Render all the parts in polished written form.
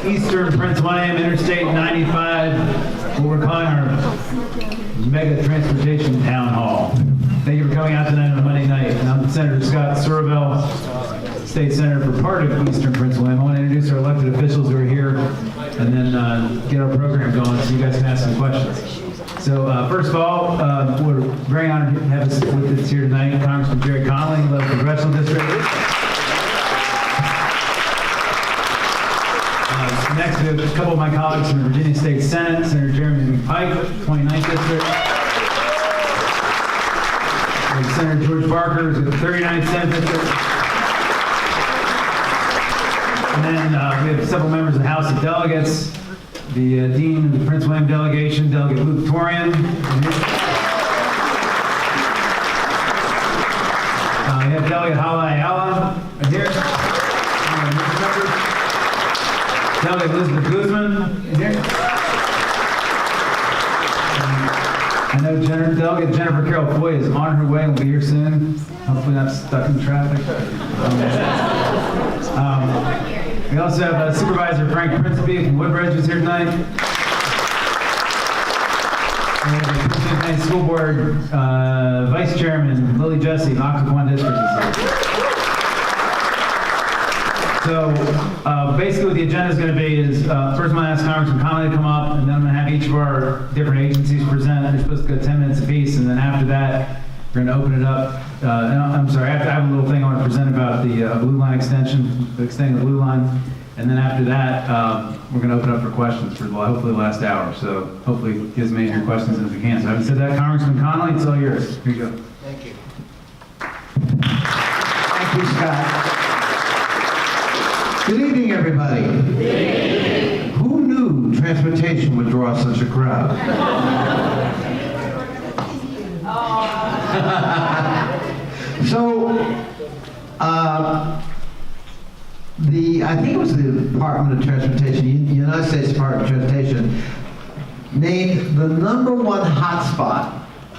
Eastern Prince William Interstate 95, what we're calling our Mega Transportation Town Hall. Thank you for coming out tonight on a Monday night. And I'm Senator Scott Surovell, State Senator for part of Eastern Prince William. I want to introduce our elected officials who are here and then get our program going so you guys can ask some questions. So first of all, we're very honored to have us with us here tonight, Congressman Jerry Connolly, 11th Congressional District. Next, we have a couple of my colleagues from the Virginia State Senate, Senator Jeremy Pike, 29th District. Senator George Barker is the 39th Senate District. And then we have several members of the House of Delegates. The Dean of the Prince William Delegation, Delegate Luke Torian. We have Delegate Hala Ayala right here. Delegate Elizabeth Guzman in here. I know Delegate Jennifer Carroll Foy is on her way and will be here soon. Hopefully not stuck in traffic. We also have Supervisor Frank Principe from Woodbridge who's here tonight. And we have the Prince William School Board Vice Chairman Lily Jesse, Occoquan District is here. So basically what the agenda is going to be is first I'm going to ask Congressman Connolly to come up, and then I'm going to have each of our different agencies present. They're supposed to go 10 minutes apiece, and then after that we're going to open it up. I'm sorry, I have a little thing I want to present about the Blue Line extension, extending the Blue Line, and then after that we're going to open up for questions for hopefully the last hour. So hopefully get as many of your questions as we can. So having said that, Congressman Connolly, it's all yours. Here you go. Thank you. Thank you, Scott. Good evening, everybody. Good evening. Who knew transportation would draw such a crowd? So, I think it was the Department of Transportation, the United States Department of Transportation, named the #1 hotspot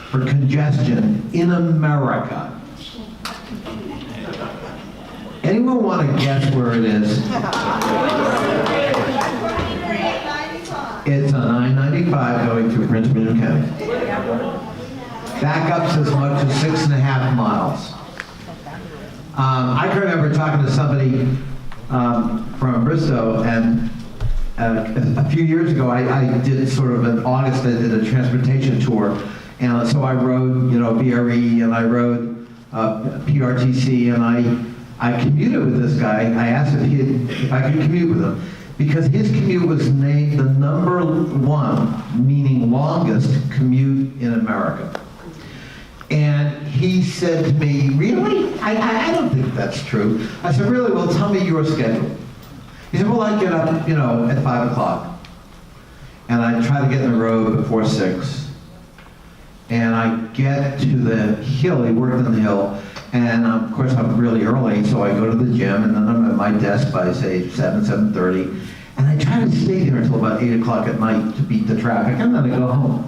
for congestion in America. Anyone want to guess where it is? It's on I-95 going through Prince William County. Backups as much as 6.5 miles. I can remember talking to somebody from Bristow, and a few years ago, I did sort of in August, I did a transportation tour, and so I rode, BRE, and I rode PRTC, and I commuted with this guy. I asked if I could commute with him, because his commute was named the #1, meaning longest commute in America. And he said to me, really? I don't think that's true. I said, really? Well, tell me your schedule. He said, well, I get up, at 5 o'clock. And I try to get in the road before 6. And I get to the hill, he worked on the hill, and of course I'm really early, so I go to the gym, and then I'm at my desk by, say, 7:30, and I try to stay there until about 8 o'clock at night to beat the traffic, and then I go home.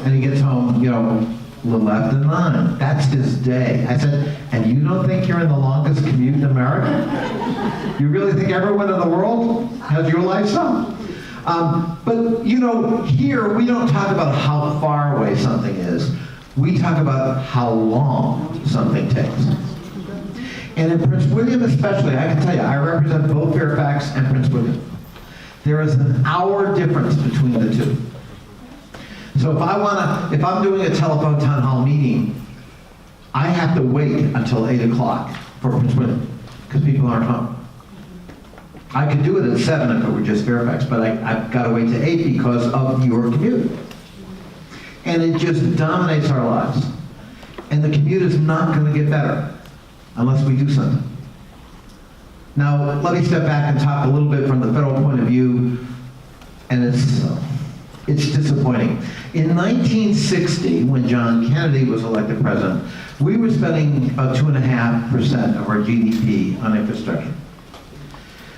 And he gets home, a little after 9. That's his day. I said, and you don't think you're in the longest commute in America? You really think everyone in the world has your lifestyle? But here we don't talk about how far away something is. We talk about how long something takes. And in Prince William especially, I can tell you, I represent both Fairfax and Prince William. There is an hour difference between the two. So if I'm doing a telephone town hall meeting, I have to wait until 8 o'clock for Prince William, because people aren't home. I could do it at 7 if it were just Fairfax, but I've got to wait to 8 because of your commute. And it just dominates our lives. And the commute is not going to get better unless we do something. Now, let me step back and talk a little bit from the federal point of view, and it's disappointing. In 1960, when John Kennedy was elected president, we were spending about 2.5% of our GDP on infrastructure.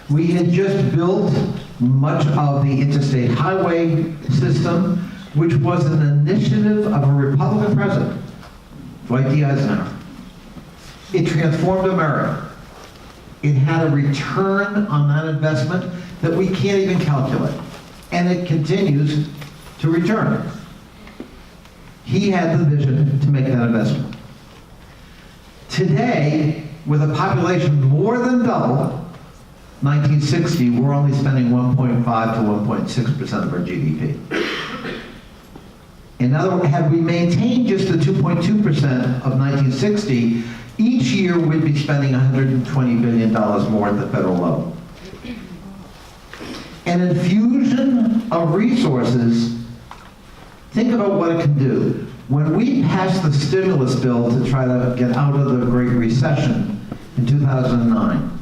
We had just built much of the interstate highway system, which was an initiative of a Republican president, Dwight D. Eisenhower. It transformed America. It had a return on that investment that we can't even calculate. And it continues to return. He had the vision to make that investment. Today, with a population more than double, 1960, we're only spending 1.5 to 1.6% of our GDP. In other words, had we maintained just the 2.2% of 1960, each year we'd be spending $120 billion more at the federal level. An infusion of resources, think about what it can do. When we passed the stimulus bill to try to get out of the Great Recession in 2009,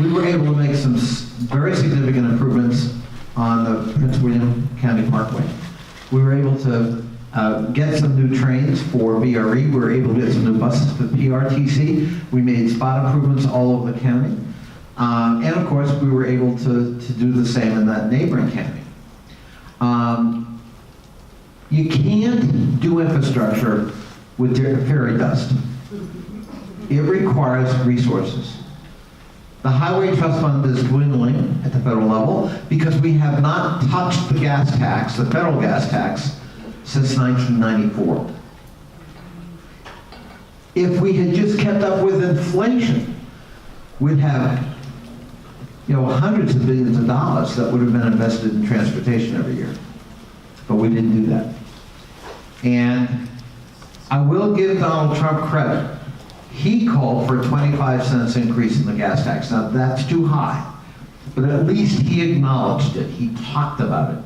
we were able to make some very significant improvements on the Prince William County Parkway. We were able to get some new trains for VRE. We were able to get some new buses for PRTC. We made spot improvements all over the county. And of course, we were able to do the same in that neighboring county. You can't do infrastructure with fairy dust. It requires resources. The Highway Trust Fund is dwindling at the federal level because we have not touched the gas tax, the federal gas tax, since 1994. If we had just kept up with inflation, we'd have hundreds of billions of dollars that would have been invested in transportation every year. But we didn't do that. And I will give Donald Trump credit. He called for a 25 cents increase in the gas tax. Now, that's too high, but at least he acknowledged it. He talked about it.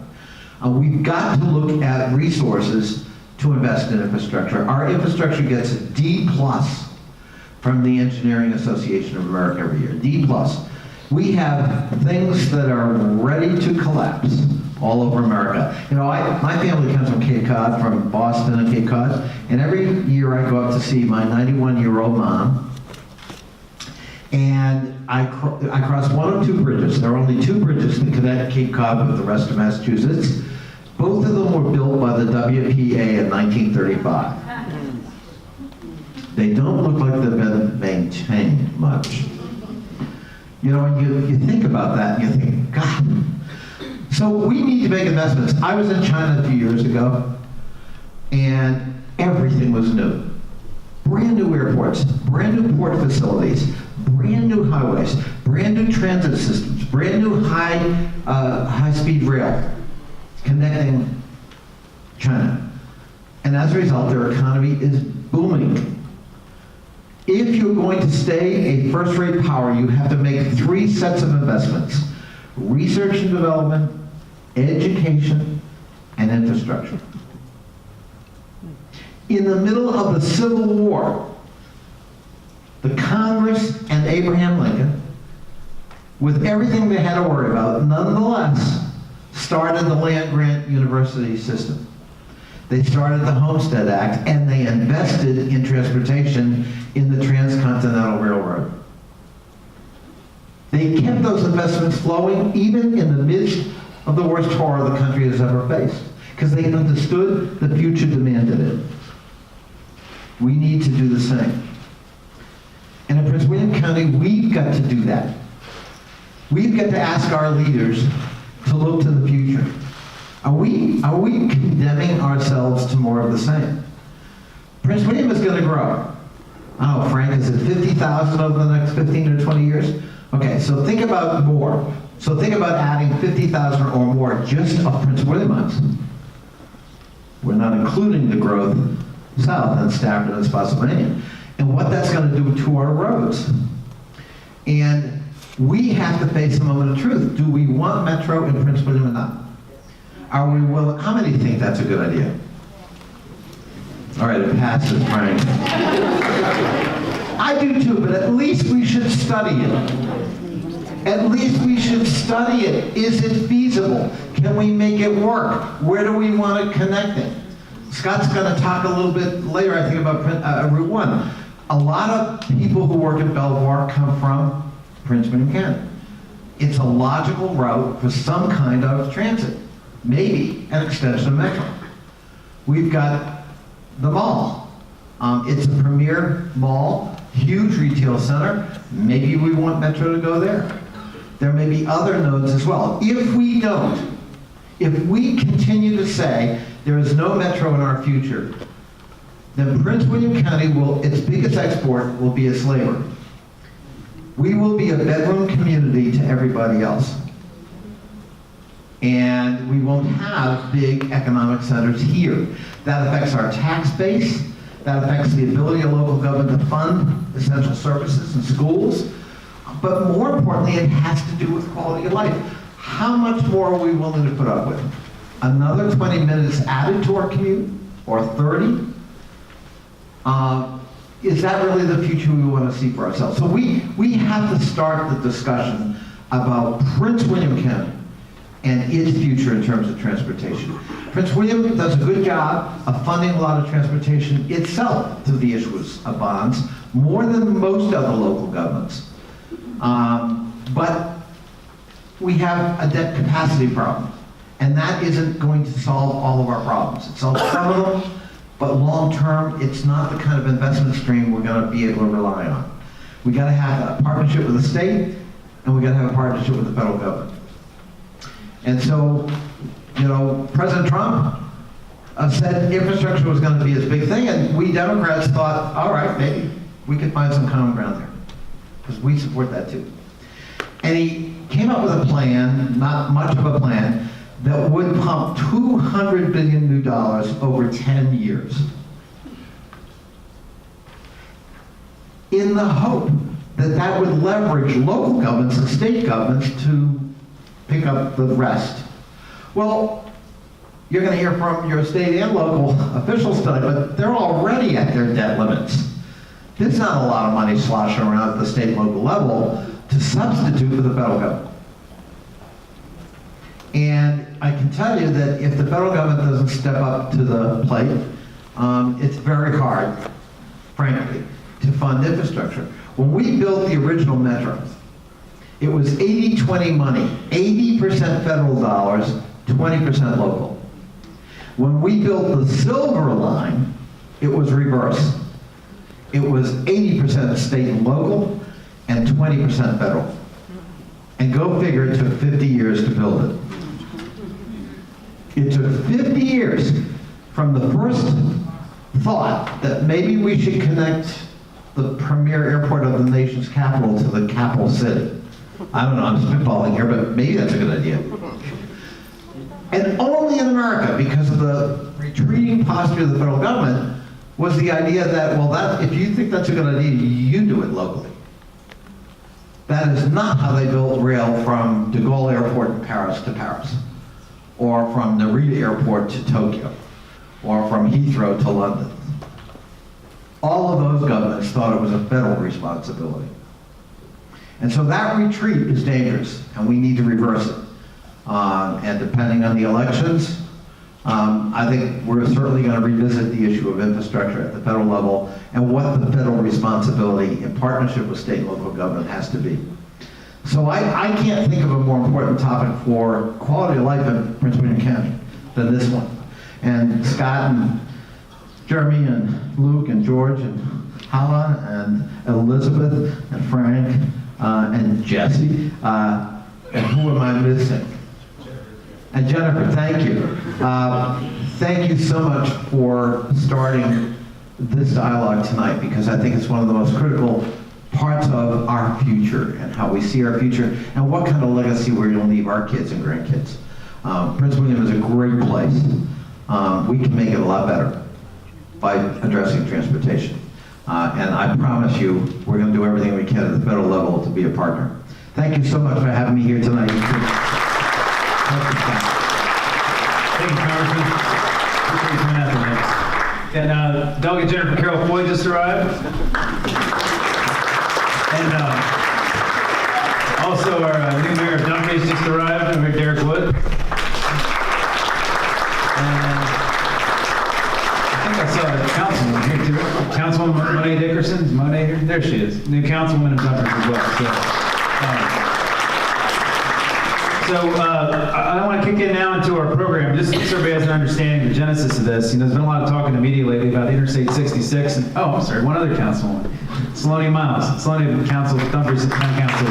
We've got to look at resources to invest in infrastructure. Our infrastructure gets a D+ from the Engineering Association of America every year, D+. We have things that are ready to collapse all over America. My family comes from Cape Cod, from Boston and Cape Cod, and every year I go up to see my 91-year-old mom, and I cross one of two bridges. There are only two bridges that connect Cape Cod with the rest of Massachusetts. Both of them were built by the WPA in 1935. They don't look like they've been maintained much. You think about that and you think, God. So we need to make investments. I was in China a few years ago, and everything was new. Brand new airports, brand new port facilities, brand new highways, brand new transit systems, brand new high-speed rail connecting China. And as a result, their economy is booming. If you're going to stay a first-rate power, you have to make three sets of investments: research and development, education, and infrastructure. In the middle of the Civil War, the Congress and Abraham Lincoln, with everything they had to worry about, nonetheless started the land-grant university system. They started the Homestead Act, and they invested in transportation in the Transcontinental Railroad. They kept those investments flowing even in the midst of the worst horror the country has ever faced, because they understood the future demanded it. We need to do the same. And in Prince William County, we've got to do that. We've got to ask our leaders to look to the future. Are we condemning ourselves to more of the same? Prince William is going to grow. I don't know, Frank, is it 50,000 over the next 15 or 20 years? Okay, so think about more. So think about adding 50,000 or more just of Prince Williamites. We're not including the growth south in Stafford and Spotsylvania, and what that's going to do to our roads. And we have to face the moment of truth. Do we want Metro in Prince William or not? Are we willing? How many think that's a good idea? All right, it passes, Frank. I do too, but at least we should study it. At least we should study it. Is it feasible? Can we make it work? Where do we want to connect it? Scott's going to talk a little bit later, I think, about Route 1. A lot of people who work at Belvoir come from Prince William County. It's a logical route for some kind of transit, maybe an extension of Metro. We've got the mall. It's a premier mall huge retail center. Maybe we want Metro to go there. There may be other nodes as well. If we don't, if we continue to say there is no Metro in our future, then Prince William County its biggest export will be its labor. We will be a bedroom community to everybody else. And we won't have big economic centers here. That affects our tax base. That affects the ability of local government to fund essential services and schools. But more importantly, it has to do with quality of life. How much more are we willing to put up with? Another 20 minutes added to our commute, or 30? Is that really the future we want to see for ourselves? So we have to start the discussion about Prince William County and its future in terms of transportation. Prince William does a good job of funding a lot of transportation itself through the issuance of bonds, more than most other local governments. But we have a debt capacity problem, and that isn't going to solve all of our problems. It solves some of them, but long term, it's not the kind of investment stream we're going to be able to rely on. We got to have a partnership with the state, and we got to have a partnership with the federal government. And so, you know, President Trump said infrastructure was going to be his big thing, and we Democrats thought, all right, maybe we could find some common ground there, because we support that too. And he came up with a plan, not much of a plan, that would pump $200 billion new dollars over 10 years, in the hope that that would leverage local governments and state governments to pick up the rest. Well, you're going to hear from your state and local officials tonight, but they're already at their debt limits. There's not a lot of money sloshing around at the state and local level to substitute for the federal government. And I can tell you that if the federal government doesn't step up to the plate, it's very hard, frankly, to fund infrastructure. When we built the original Metro, it was 80-20 money, 80% federal dollars, 20% local. When we built the Silver Line, it was reverse. It was 80% state and local and 20% federal. And go figure, it took 50 years to build it. It took 50 years from the first thought that maybe we should connect the premier airport of the nation's capital to the capital city. I don't know, I'm spitballing here, but maybe that's a good idea. And only in America, because of the retreating posture of the federal government, was the idea that, well, if you think that's a good idea, you do it locally. That is not how they built rail from de Gaulle Airport in Paris to Paris, or from Narita Airport to Tokyo, or from Heathrow to London. All of those governments thought it was a federal responsibility. And so that retreat is dangerous, and we need to reverse it. And depending on the elections, I think we're certainly going to revisit the issue of infrastructure at the federal level and what the federal responsibility in partnership with state and local government has to be. So I can't think of a more important topic for quality of life in Prince William County than this one. And Scott and Jeremy and Luke and George and Hala and Elizabeth and Frank and Jesse, and who am I missing? And Jennifer, thank you. Thank you so much for starting this dialogue tonight, because I think it's one of the most critical parts of our future and how we see our future and what kind of legacy we're going to leave our kids and grandkids. Prince William is a great place. We can make it a lot better by addressing transportation. And I promise you, we're going to do everything we can at the federal level to be a partner. Thank you so much for having me here tonight. Thank you, Congressman. Appreciate you coming out tonight. And Delegate Jennifer Carroll Floyd just arrived. And also our new mayor of Duncan's just arrived, Mayor Derek Wood. And I think I saw a councilwoman here too. Councilwoman Monet Dickerson. Is Monet here? There she is. New councilwoman of Duncan's as well. I want to kick in now into our program, just so everybody has an understanding of the genesis of this. You know, there's been a lot of talk in the media lately about Interstate 66. And, oh, I'm sorry, one other councilwoman. Saloni Miles, Saloni Council, Dumfries Town Council.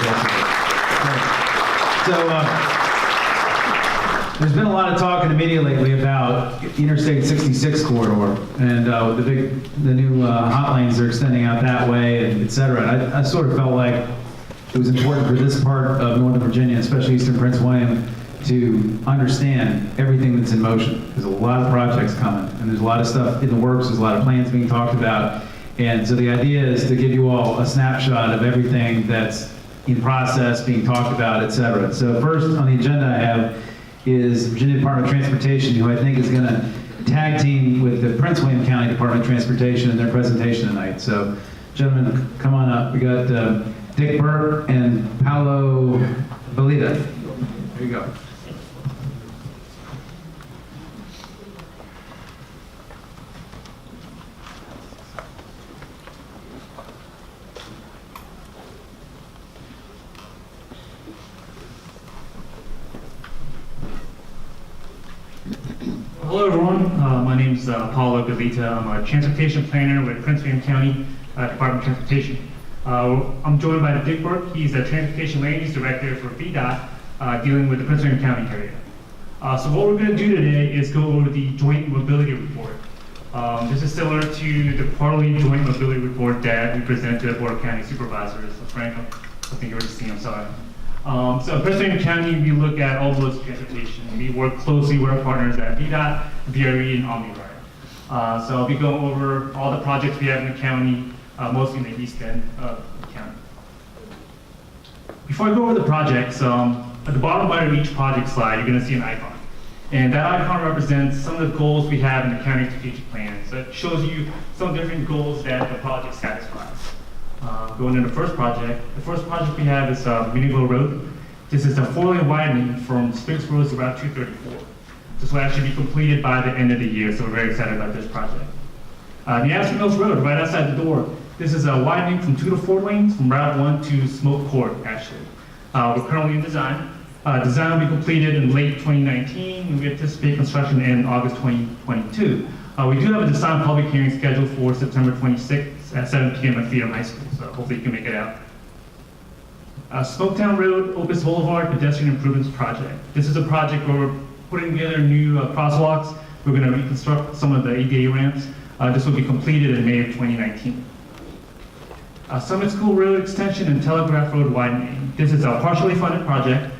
There's been a lot of talk in the media lately about Interstate 66 corridor and the new hot lanes are extending out that way, and et cetera. And I sort of felt like it was important for this part of Northern Virginia, especially Eastern Prince William, to understand everything that's in motion. There's a lot of projects coming, and there's a lot of stuff in the works, there's a lot of plans being talked about. And so the idea is to give you all a snapshot of everything that's in process, being talked about, et cetera. So first on the agenda I have is Virginia Department of Transportation, who I think is going to tag team with the Prince William County Department of Transportation in their presentation tonight. So gentlemen, come on up. We got Dick Burke and Paolo Valida. There you go. Hello everyone, my name is Paulo Galita. I'm a transportation planner with Prince William County Department of Transportation. I'm joined by Dick Burke. He's the Transportation Land Use Director for VDOT, dealing with the Prince William County area. So what we're going to do today is go over the Joint Mobility Report. This is similar to the quarterly Joint Mobility Report that we present to the Board of County Supervisors. So Frank, I think you already seen, I'm sorry. So in Prince William County, we look at all modes of transportation. We work closely with our partners at VDOT, VRE, and OmniRide. So I'll be going over all the projects we have in the county, mostly in the east end of the county. Before I go over the projects, at the bottom right of each project slide, you're going to see an icon. And that icon represents some of the goals we have in the county strategic plan. So it shows you some different goals that the project satisfies. Going into the first project we have is Miniville Road. This is a 4-lane widening from Spinks Road to Route 234. This will actually be completed by the end of the year, so we're very excited about this project. The Aspen Mills Road, right outside the door, this is a widening from 2 to 4 lanes from Route 1 to Smoke Court, actually. We're currently in design. Design will be completed in late 2019, and we anticipate construction in August 2022. We do have a design public hearing scheduled for September 26th at 7 p.m. at Freedom High School, so hopefully you can make it out. Smoketown Road, Opus Boulevard Pedestrian Improvements Project. This is a project where we're putting together new crosswalks. We're going to reconstruct some of the ADA ramps. This will be completed in May of 2019. Summit School Road Extension and Telegraph Road Widening. This is a partially funded project.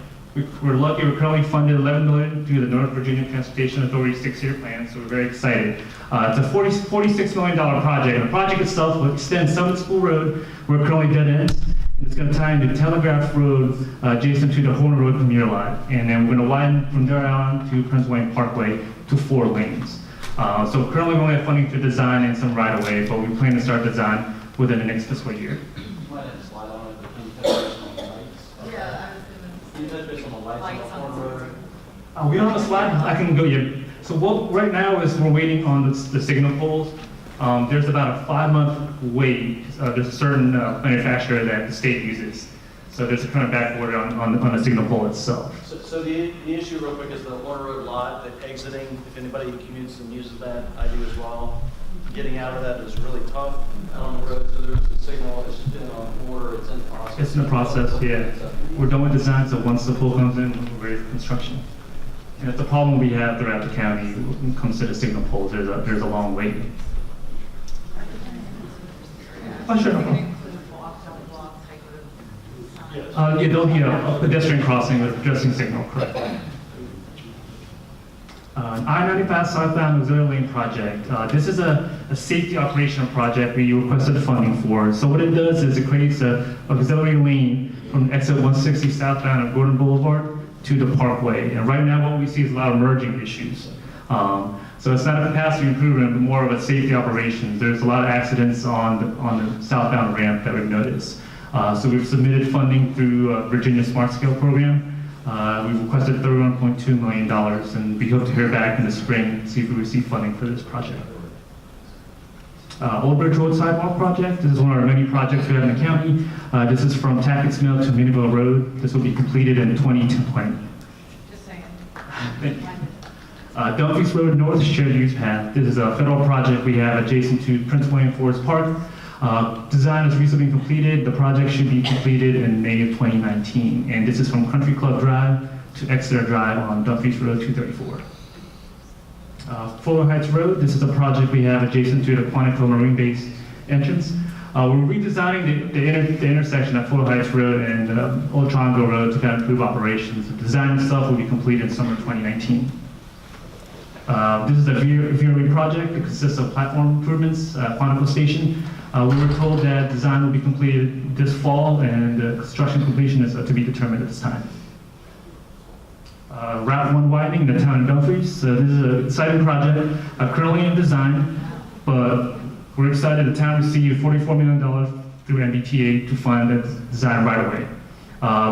We're lucky we're currently funded $11 million through the North Virginia Transportation Authority 6-year plan, so we're very excited. It's a $46 million project, and the project itself will extend Summit School Road, where it currently dead ends, and it's going to tie into Telegraph Road adjacent to the Horner Road Premier Lot, and then we're going to widen from there on to Prince William Parkway to 4 lanes. So currently we only have funding to design and some right-of-way, but we plan to start design within the next fiscal year. We don't have a slide. I can go yet. So what right now is we're waiting on the signal poles. There's about a 5-month wait. There's a certain manufacturer that the state uses. So there's a kind of back order on the signal pole itself. So the issue real quick is the Horner Road lot, that exiting, if anybody commutes and uses that, I do as well. Getting out of that is really tough on the road, so there's a signal, it's just been on order, it's in process. It's in the process, yeah. We're done with design, so once the pole comes in, we're ready for construction. And it's a problem we have throughout the county when it comes to the signal poles. There's a long wait. Oh, sure, no problem. Yeah, there'll be a pedestrian crossing with addressing signal, correct. I-95 southbound auxiliary lane project. This is a safety operational project we requested funding for. So what it does is it creates an auxiliary lane from exit 160 southbound of Gordon Boulevard to the Parkway. And right now what we see is a lot of merging issues. So it's not a capacity improvement, but more of a safety operations. There's a lot of accidents on the southbound ramp that we've noticed. So we've submitted funding through Virginia Smart Scale program. We've requested $31.2 million, and we hope to hear back in the spring, see if we receive funding for this project. Old Bridge Road Sidewalk Project. This is one of our many projects we have in the county. This is from Tackett's Mill to Miniville Road. This will be completed in 2020. Just saying. Thank you. Dumfries Road North Shared Use Path. This is a federal project we have adjacent to Prince William Forest Park. Design has recently been completed. The project should be completed in May of 2019. And this is from Country Club Drive to Exeter Drive on Dumfries Road 234. Fuller Heights Road, this is a project we have adjacent to the Quantico Marine Base entrance. We're redesigning the intersection of Fuller Heights Road and Old Trongo Road to kind of improve operations. The design itself will be completed in summer 2019. This is a VRE project that consists of platform improvements at Quantico Station. We were told that design will be completed this fall and construction completion is to be determined at this time. Route 1 widening in the town of Dumfries. This is an exciting project currently in design, but we're excited the town received $44 million through MBTA to fund the design right away.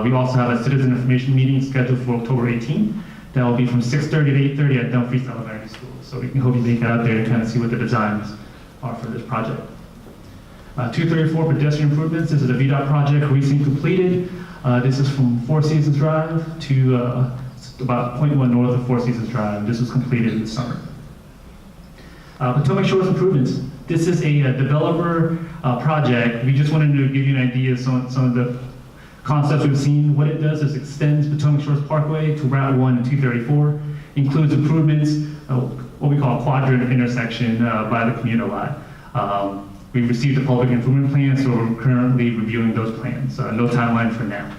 We also have a citizen information meeting scheduled for October 18th. That will be from 6:30 to 8:30 at Dumfries Elementary School. So we can hope you make it out there and kind of see what the designs are for this project. 234 pedestrian improvements. This is a VDOT project recently completed. This is from Four Seasons Drive to about 0.1 north of Four Seasons Drive. This was completed this summer. Potomac Shores improvements. This is a developer project. We just wanted to give you an idea of some of the concepts we've seen. What it does is extends Potomac Shores Parkway to Route 1 and 234. Includes improvements, what we call a quadrant intersection by the commuter lot. We've received a public improvement plan, so we're currently reviewing those plans. No timeline for now.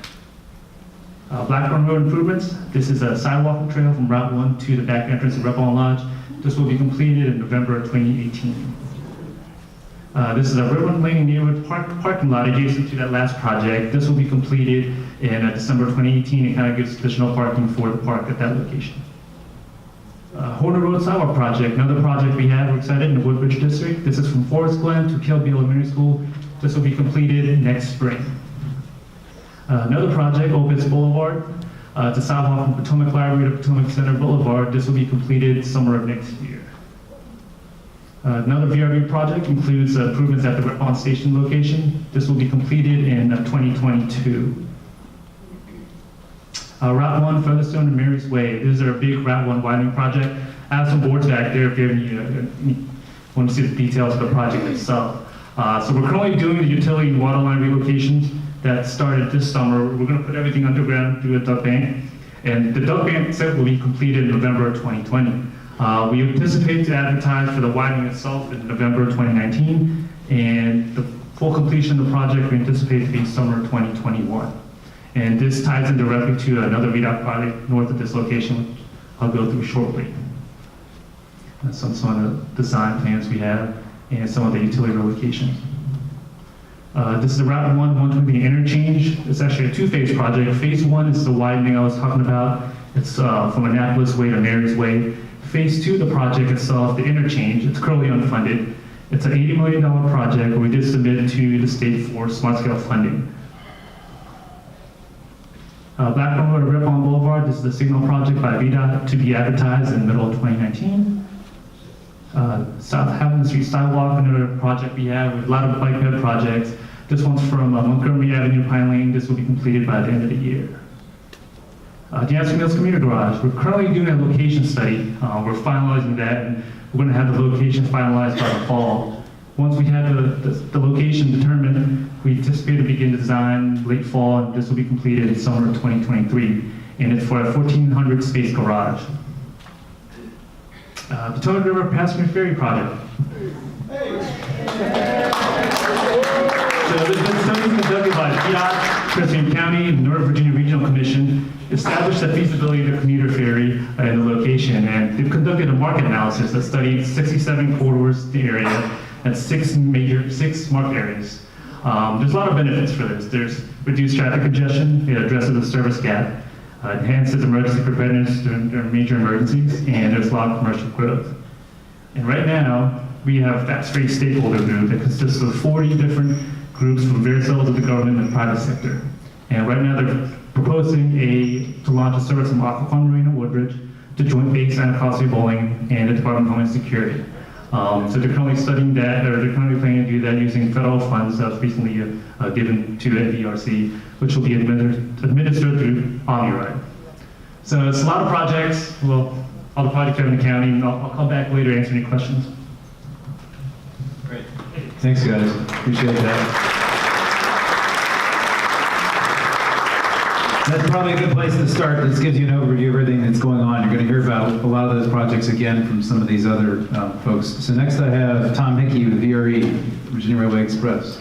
Blackburn Road improvements. This is a sidewalk trail from Route 1 to the back entrance of Repon Lodge. This will be completed in November of 2018. This is a Riverland Lane neighborhood parking lot adjacent to that last project. This will be completed in December 2018 and kind of gives additional parking for the park at that location. Horner Road Sidewalk Project, another project we have, we're excited, in the Woodbridge district. This is from Forest Glen to Kilby Elementary School. This will be completed next spring. Another project, Opus Boulevard, to sidewalk from Potomac Library to Potomac Center Boulevard. This will be completed summer of next year. Another VRB project includes improvements at the Repon Station location. This will be completed in 2022. Route 1, Featherstone and Mary's Way. This is our big Route 1 widening project. I have some boards back there if you want to see the details of the project itself. So we're currently doing the utility and water line relocations that started this summer. We're going to put everything underground through a duct bank. And the duct bank set will be completed in November of 2020. We anticipate to advertise for the widening itself in November 2019, and the full completion of the project we anticipate to be summer 2021. And this ties in directly to another VDOT project north of this location, which I'll go through shortly. That's some of the design plans we have and some of the utility relocations. This is the Route 120 interchange. It's actually a two-phase project. Phase 1 is the widening I was talking about. It's from Annapolis Way to Mary's Way. Phase 2, the project itself, the interchange, it's currently unfunded. It's an $80 million project, but we did submit to the state for small-scale funding. Blackburn Road to Repon Boulevard, this is the signal project by VDOT to be advertised in the middle of 2019. South Hampton Street Sidewalk, another project we have with a lot of bike ped projects. This one's from Montgomery Avenue, Pine Lane. This will be completed by the end of the year. Jansen Mills Commuter Garage. We're currently doing a location study. We're finalizing that, and we're going to have the location finalized by the fall. Once we have the location determined, we anticipate to begin design late fall, and this will be completed in summer of 2023. And it's for a 1,400 space garage. Potomac River Passenger Ferry Project. So there's been studies conducted by VDOT, Prince County, and Northern Virginia Regional Commission established the feasibility of the commuter ferry in the location, and they've conducted a market analysis that studied 67 corridors in the area and six marked areas. There's a lot of benefits for this. There's reduced traffic congestion, it addresses the service gap, enhances emergency preparedness during major emergencies, and there's a lot of commercial growth. And right now, we have Fast Freight Stakeholder Group that consists of 40 different groups from various levels of the government and private sector. And right now, they're proposing to launch a service from Aquaquan Marina Woodbridge to Joint Base Anacostia Bowling and the Department of Homeland Security. So they're currently studying that, or they're currently planning to do that using federal funds that was recently given to NVRC, which will be administered through OmniRide. So it's a lot of projects. Well, all the projects are in the county, and I'll come back later to answer any questions. Great. Thanks, guys. Appreciate that. That's probably a good place to start. This gives you an overview of everything that's going on. You're going to hear about a lot of those projects again from some of these other folks. So next I have Tom Hickey with VRE, Virginia Railway Express.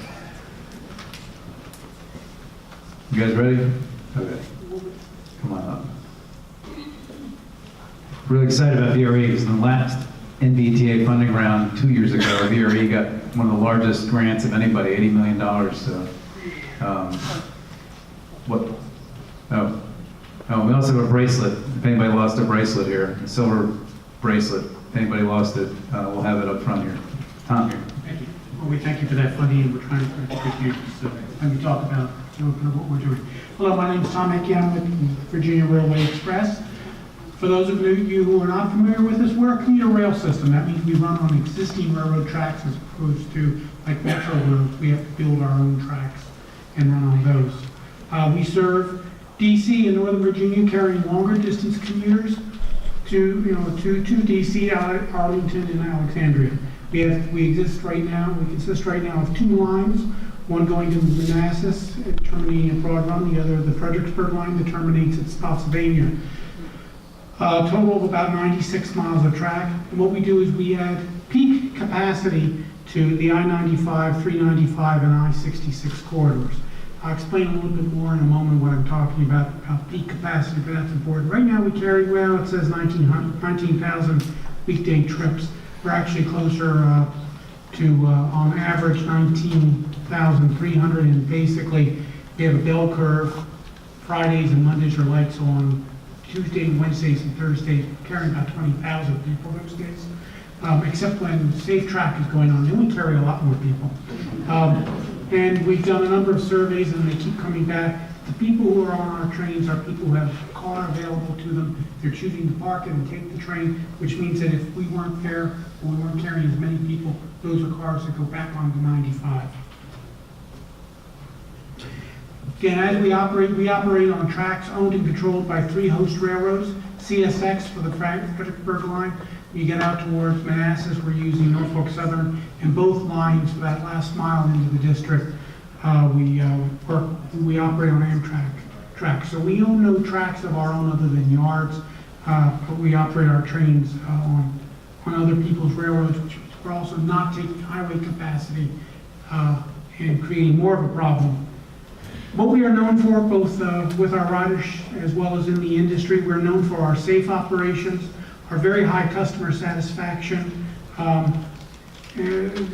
You guys ready? Okay. Come on up. Really excited about VRE because in the last NBTA funding round 2 years ago, VRE got one of the largest grants of anybody, $80 million. So, what? Oh, we also have a bracelet. If anybody lost a bracelet here, a silver bracelet. If anybody lost it, we'll have it up front here. Tom here. Thank you. Well, we thank you for that funding, and we're trying to protect you. So, let me talk about what we're doing. Hello, my name is Tom Hickey. I'm with Virginia Railway Express. For those of you who are not familiar with this, we're a commuter rail system. That means we run on existing railroad tracks as opposed to like metro roads. We have to build our own tracks and run on those. We serve DC and Northern Virginia, carrying longer distance commuters to DC, Arlington, and Alexandria. We consist right now of 2 lines, one going to Manassas, terminating at Broad Run, the other the Fredericksburg line that terminates at Spotsylvania. A total of about 96 miles of track. And what we do is we add peak capacity to the I-95, 395, and I-66 corridors. I'll explain a little bit more in a moment what I'm talking about peak capacity, but that's important. Right now we carry, well, it says 19,000 weekday trips. We're actually closer to, on average, 19,300, and basically we have a bell curve. Fridays and Mondays are light, so on Tuesday, Wednesdays, and Thursdays, carrying about 20,000 people those days, except when Safe Track is going on, then we carry a lot more people. And we've done a number of surveys, and they keep coming back. The people who are on our trains are people who have a car available to them. They're choosing to park it and take the train, which means that if we weren't there, or we weren't carrying as many people, those are cars that go back onto 95. Again, as we operate on tracks owned and controlled by 3 host railroads. CSX for the Fredericksburg line. You get out towards Manassas, we're using Norfolk Southern, and both lines for that last mile into the district, we operate on Amtrak tracks. So we own no tracks of our own other than yards, but we operate our trains on other people's railroads, which we're also not taking highway capacity and creating more of a problem. What we are known for, both with our riders as well as in the industry, we're known for our safe operations, our very high customer satisfaction. And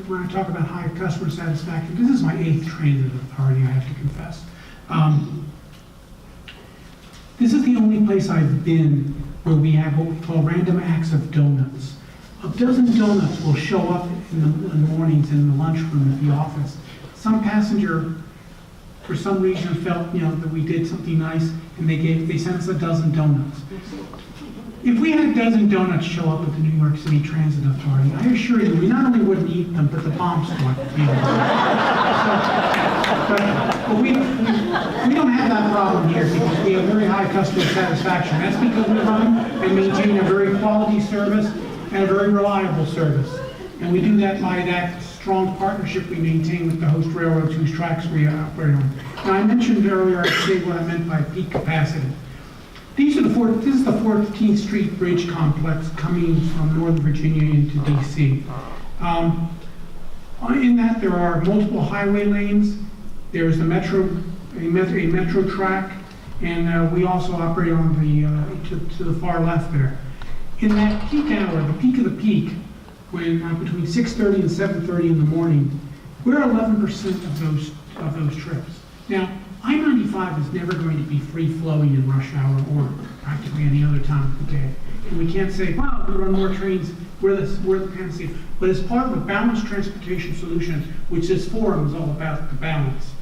when I talk about high customer satisfaction, this is my 8th transit authority, I have to confess. This is the only place I've been where we have what we call random acts of donuts. A dozen donuts will show up in the mornings in the lunchroom at the office. Some passenger, for some reason, felt that we did something nice, and they sent us a dozen donuts. If we had a dozen donuts show up at the New York City Transit Authority, I assure you, we not only wouldn't eat them, but the bombs would. But we don't have that problem here because we have very high customer satisfaction. That's because we run and maintain a very quality service and a very reliable service. And we do that by that strong partnership we maintain with the host railroads whose tracks we operate on. Now, I mentioned earlier, I say what I meant by peak capacity. This is the 14th Street Bridge complex coming from Northern Virginia into DC. In that, there are multiple highway lanes. There's a metro track, and we also operate on the to the far left there. In that peak hour, the peak of the peak, when between 6:30 and 7:30 in the morning, we're 11% of those trips. Now, I-95 is never going to be free-flowing in rush hour or practically any other time of the day. And we can't say, wow, we run more trains, we're the panacea. But as part of a balanced transportation solution, which this forum is all about, the balance,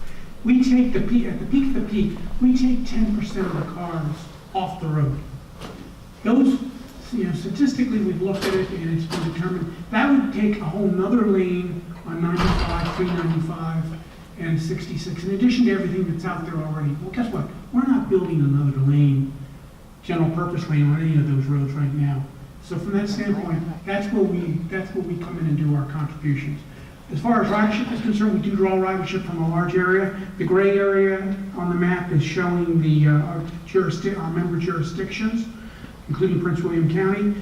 we take at the peak of the peak, we take 10% of the cars off the road. Those, statistically, we've looked at it and it's been determined that would take a whole nother lane on 95, 395, and 66, in addition to everything that's out there already. Well, guess what? We're not building another lane, general purpose lane on any of those roads right now. So from that standpoint, that's where we come in and do our contributions. As far as ridership is concerned, we do draw ridership from a large area. The gray area on the map is showing our member jurisdictions, including Prince William County.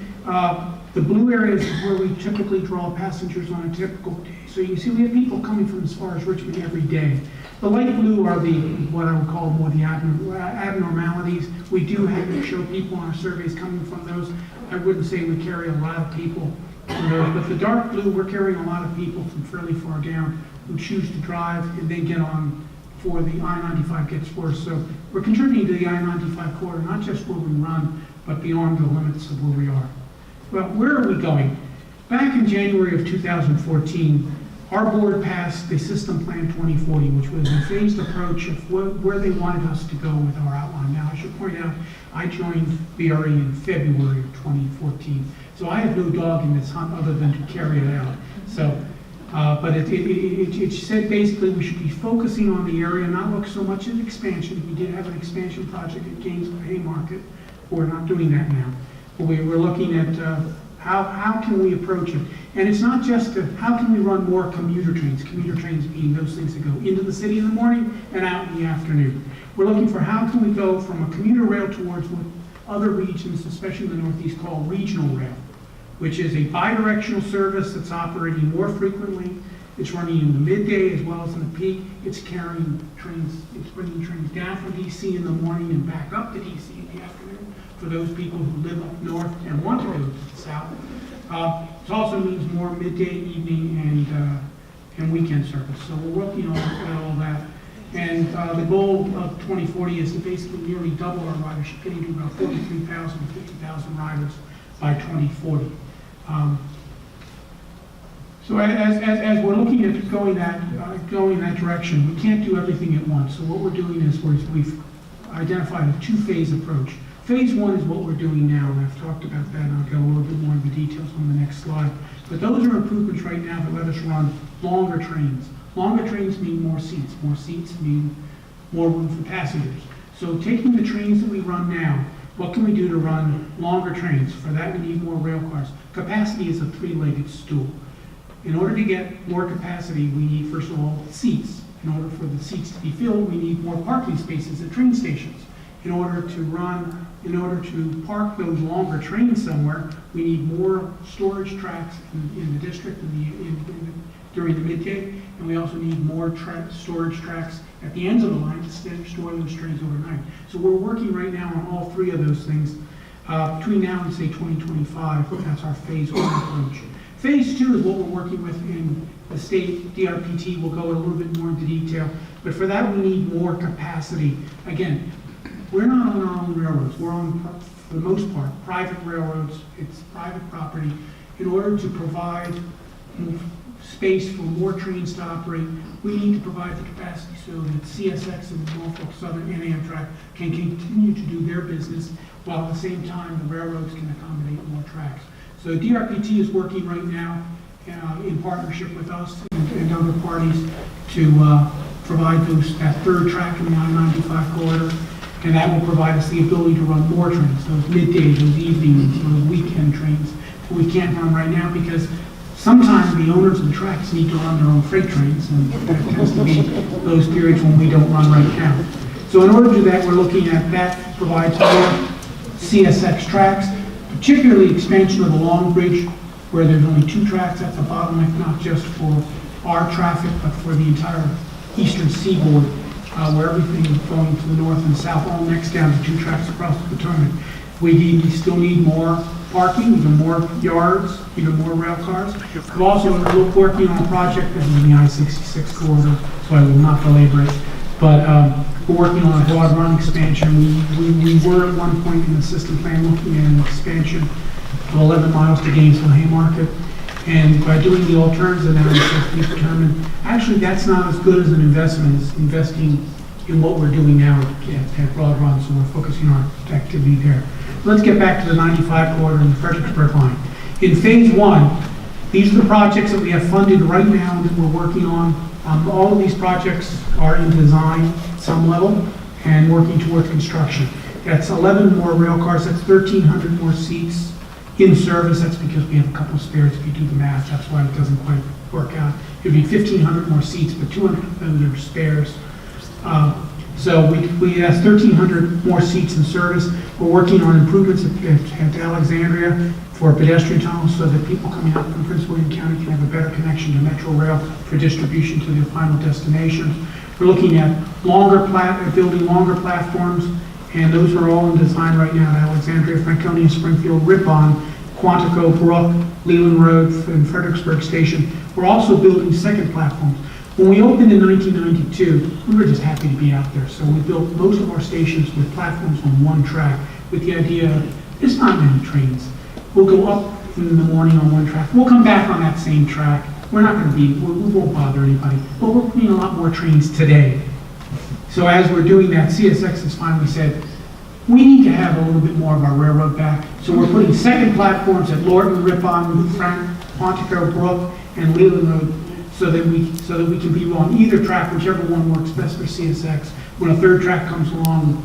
The blue areas is where we typically draw passengers on a typical day. So you see we have people coming from as far as Richmond every day. The light blue are what I would call more the abnormalities. We do have to show people on our surveys coming from those. I wouldn't say we carry a lot of people from those, but the dark blue, we're carrying a lot of people from fairly far down who choose to drive and then get on before the I-95 gets worse. So we're contributing to the I-95 corridor, not just where we run, but beyond the limits of where we are. Well, where are we going? Back in January of 2014, our board passed the System Plan 2040, which was a phased approach of where they wanted us to go with our outline. Now, I should point out, I joined BRE in February of 2014, so I have no dog in this hunt other than to carry it out. So, but it said basically we should be focusing on the area, not look so much at expansion. We did have an expansion project at Gainesville Haymarket. We're not doing that now. But we're looking at how can we approach it. And it's not just how can we run more commuter trains being those things that go into the city in the morning and out in the afternoon. We're looking for how can we go from a commuter rail towards what other regions, especially in the Northeast, call regional rail, which is a bidirectional service that's operating more frequently. It's running in the midday as well as in the peak. It's carrying trains, it's bringing trains down from DC in the morning and back up to DC in the afternoon for those people who live up north and want to go to the south. It also means more midday, evening, and weekend service. So we're working on all that. And the goal of 2040 is to basically nearly double our ridership, getting to about 43,000 to 50,000 riders by 2040. So as we're looking at going that direction, we can't do everything at once. So what we're doing is we've identified a two-phase approach. Phase one is what we're doing now, and I've talked about that, and I'll go a little bit more into the details on the next slide. But those are improvements right now that let us run longer trains. Longer trains mean more seats. More seats mean more room for passengers. So taking the trains that we run now, what can we do to run longer trains? For that, we need more rail cars. Capacity is a three-legged stool. In order to get more capacity, we need, first of all, seats. In order for the seats to be filled, we need more parking spaces at train stations. In order to park those longer trains somewhere, we need more storage tracks in the district during the midday, and we also need more storage tracks at the ends of the line to store those trains overnight. So we're working right now on all three of those things. Between now and say 2025, that's our phase one approach. Phase two is what we're working with in the state DRPT. We'll go a little bit more into detail, but for that we need more capacity. Again, we're not on our own railroads. We're on, for the most part, private railroads. It's private property. In order to provide space for more trains to operate, we need to provide the capacity so that CSX and Norfolk Southern and Amtrak can continue to do their business, while at the same time the railroads can accommodate more tracks. So DRPT is working right now in partnership with us and other parties to provide that third track in the I-95 corridor. And that will provide us the ability to run more trains, those middays, those evenings, those weekend trains that we can't run right now because sometimes the owners of the tracks need to run their own freight trains, and that tends to be those periods when we don't run right now. So in order to do that, we're looking at that provides more CSX tracks, particularly expansion of the Long Bridge, where there's only two tracks. That's a bottleneck, not just for our traffic, but for the entire eastern seaboard. Where everything is going to the north and south, all next down to two tracks across the Potomac. We still need more parking, even more yards, even more rail cars. We're also working on a project that is in the I-66 corridor, so I will not belabor it. But we're working on a broad run expansion. We were at one point in the system plan looking at an expansion of 11 miles to Gainesville Haymarket. And by doing the alternatives analysis, we determined actually that's not as good as an investment as investing in what we're doing now at Broad Run, so we're focusing our activity there. Let's get back to the 95 corridor and the Fredericksburg line. In phase one, these are the projects that we have funded right now that we're working on. All of these projects are in design at some level and working towards construction. That's 11 more rail cars, that's 1,300 more seats in service. That's because we have a couple of spares if you do the math. That's why it doesn't quite work out. It'd be 1,500 more seats, but 200 of them are spares. So we have 1,300 more seats in service. We're working on improvements at Alexandria for pedestrian tunnels so that people coming out from Prince William County can have a better connection to Metro Rail for distribution to their final destinations. We're looking at building longer platforms, and those are all in design right now at Alexandria, Franconia, Springfield, Ripon, Quantico, Brook, Leland Road, and Fredericksburg Station. We're also building second platforms. When we opened in 1992, we were just happy to be out there. So we built most of our stations with platforms on one track with the idea of there's not many trains. We'll go up in the morning on one track. We'll come back on that same track. We're not going to we won't bother anybody. But we're putting a lot more trains today. So as we're doing that, CSX has finally said, we need to have a little bit more of our railroad back. So we're putting second platforms at Lorton, Ripon, Quantico, Brook, and Leland Road so that we can be on either track, whichever one works best for CSX. When a third track comes along,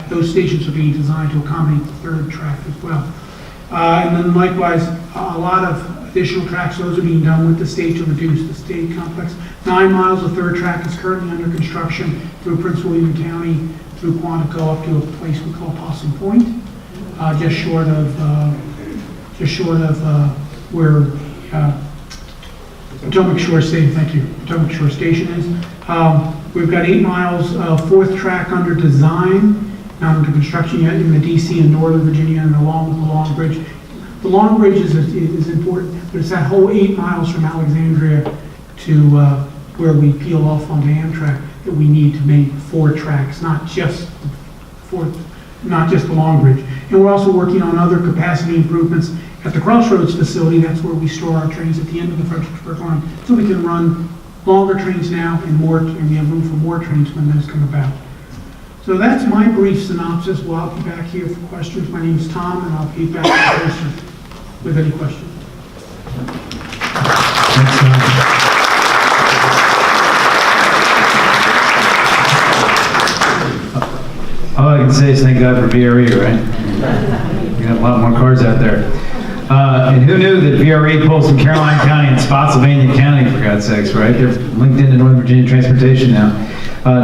those stations are being designed to accommodate the third track as well. And then likewise, a lot of additional tracks, those are being done with the state to reduce the state complex. 9 miles of third track is currently under construction through Prince William County, through Quantico up to a place we call Possum Point, just short of where Potomac Shore Station, thank you, Potomac Shore Station is. We've got 8 miles of fourth track under design, not under construction yet, in the DC and Northern Virginia and along with the Long Bridge. The Long Bridge is important, but it's that whole 8 miles from Alexandria to where we peel off onto Amtrak that we need to make 4 tracks, not just the Long Bridge. And we're also working on other capacity improvements at the Crossroads facility. That's where we store our trains at the end of the Fredericksburg line, so we can run longer trains now and we have room for more trains when those come about. So that's my brief synopsis. Well, I'll be back here for questions. My name's Tom, and I'll be back with any questions. Thanks, Tom. All I can say is thank God for VRE, right? We got a lot more cars out there. And who knew that VRE pulls from Caroline County and Spotsylvania County, for God's sakes, right? They're linked into Northern Virginia Transportation now.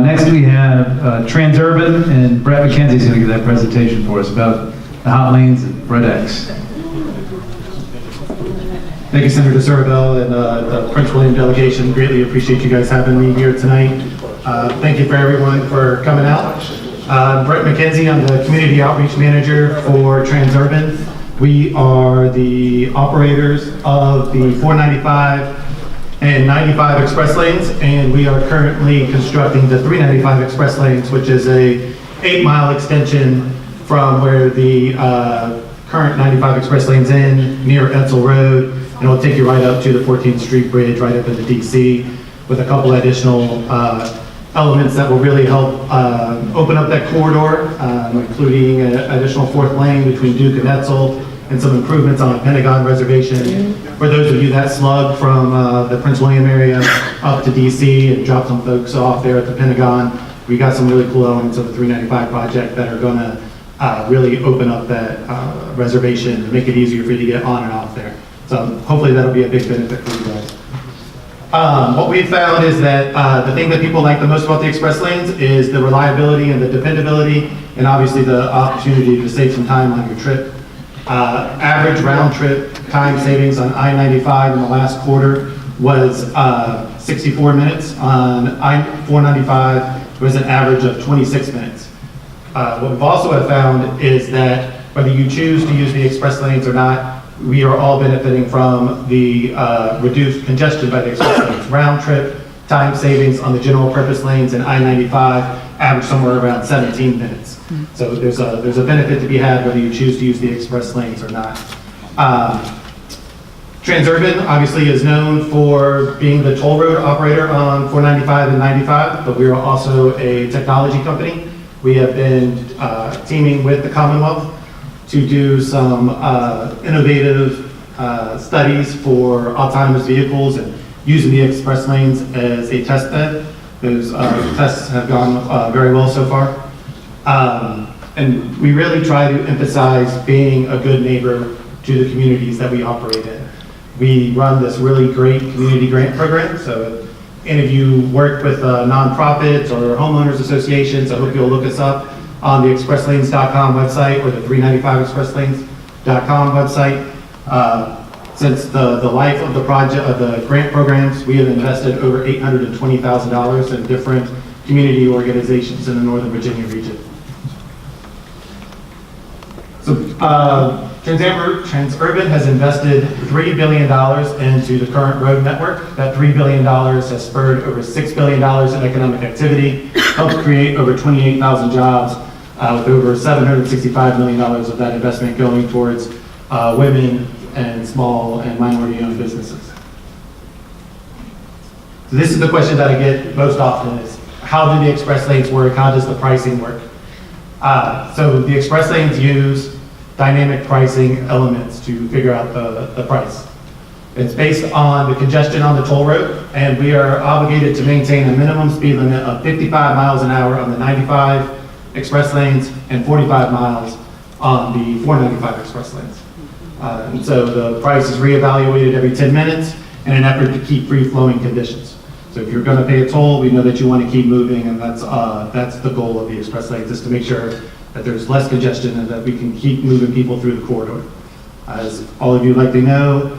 Next we have Transurban, and Brett McKenzie's going to give that presentation for us about the hot lanes at Red X. Thank you, Senator Scott and the Prince William delegation. Greatly appreciate you guys having me here tonight. Thank you for everyone for coming out. Brett McKenzie, I'm the Community Outreach Manager for Transurban. We are the operators of the 495 and 95 express lanes, and we are currently constructing the 395 express lanes, which is a 8-mile extension from where the current 95 express lanes end near Edsel Road, and it'll take you right up to the 14th Street Bridge, right up into DC, with a couple additional elements that will really help open up that corridor, including an additional 4th lane between Duke and Edsel, and some improvements on the Pentagon reservation. For those of you that slug from the Prince William area up to DC and drop some folks off there at the Pentagon, we got some really cool elements of the 395 project that are gonna really open up that reservation and make it easier for you to get on and off there. So hopefully that'll be a big benefit for you guys. What we've found is that the thing that people like the most about the express lanes is the reliability and the dependability, and obviously the opportunity to save some time on your trip. Average round trip time savings on I-95 in the last quarter was 64 minutes. On I-495, it was an average of 26 minutes. What we've also have found is that whether you choose to use the express lanes or not, we are all benefiting from the reduced congestion by the express lanes. Round trip time savings on the general purpose lanes in I-95 average somewhere around 17 minutes. So there's a benefit to be had whether you choose to use the express lanes or not. Transurban obviously is known for being the toll road operator on 495 and 95, but we are also a technology company. We have been teaming with the Commonwealth to do some innovative studies for autonomous vehicles and using the express lanes as a test bed. Those tests have gone very well so far. And we really try to emphasize being a good neighbor to the communities that we operate in. We run this really great community grant program. So if any of you work with nonprofits or homeowners associations, I hope you'll look us up on the expresslanes.com website or the 395expresslanes.com website. Since the life of the project, of the grant programs, we have invested over $820,000 in different community organizations in the Northern Virginia region. So Transurban has invested $3 billion into the current road network. That $3 billion has spurred over $6 billion in economic activity, helped create over 28,000 jobs, with over $765 million of that investment going towards women and small and minority-owned businesses. So this is the question that I get most often is, how do the express lanes work? How does the pricing work? So the express lanes use dynamic pricing elements to figure out the price. It's based on the congestion on the toll road, and we are obligated to maintain a minimum speed limit of 55 miles an hour on the 95 express lanes and 45 miles on the 495 express lanes. And so the price is reevaluated every 10 minutes in an effort to keep free-flowing conditions. So if you're going to pay a toll, we know that you want to keep moving, and that's the goal of the express lanes, is to make sure that there's less congestion and that we can keep moving people through the corridor. As all of you likely know,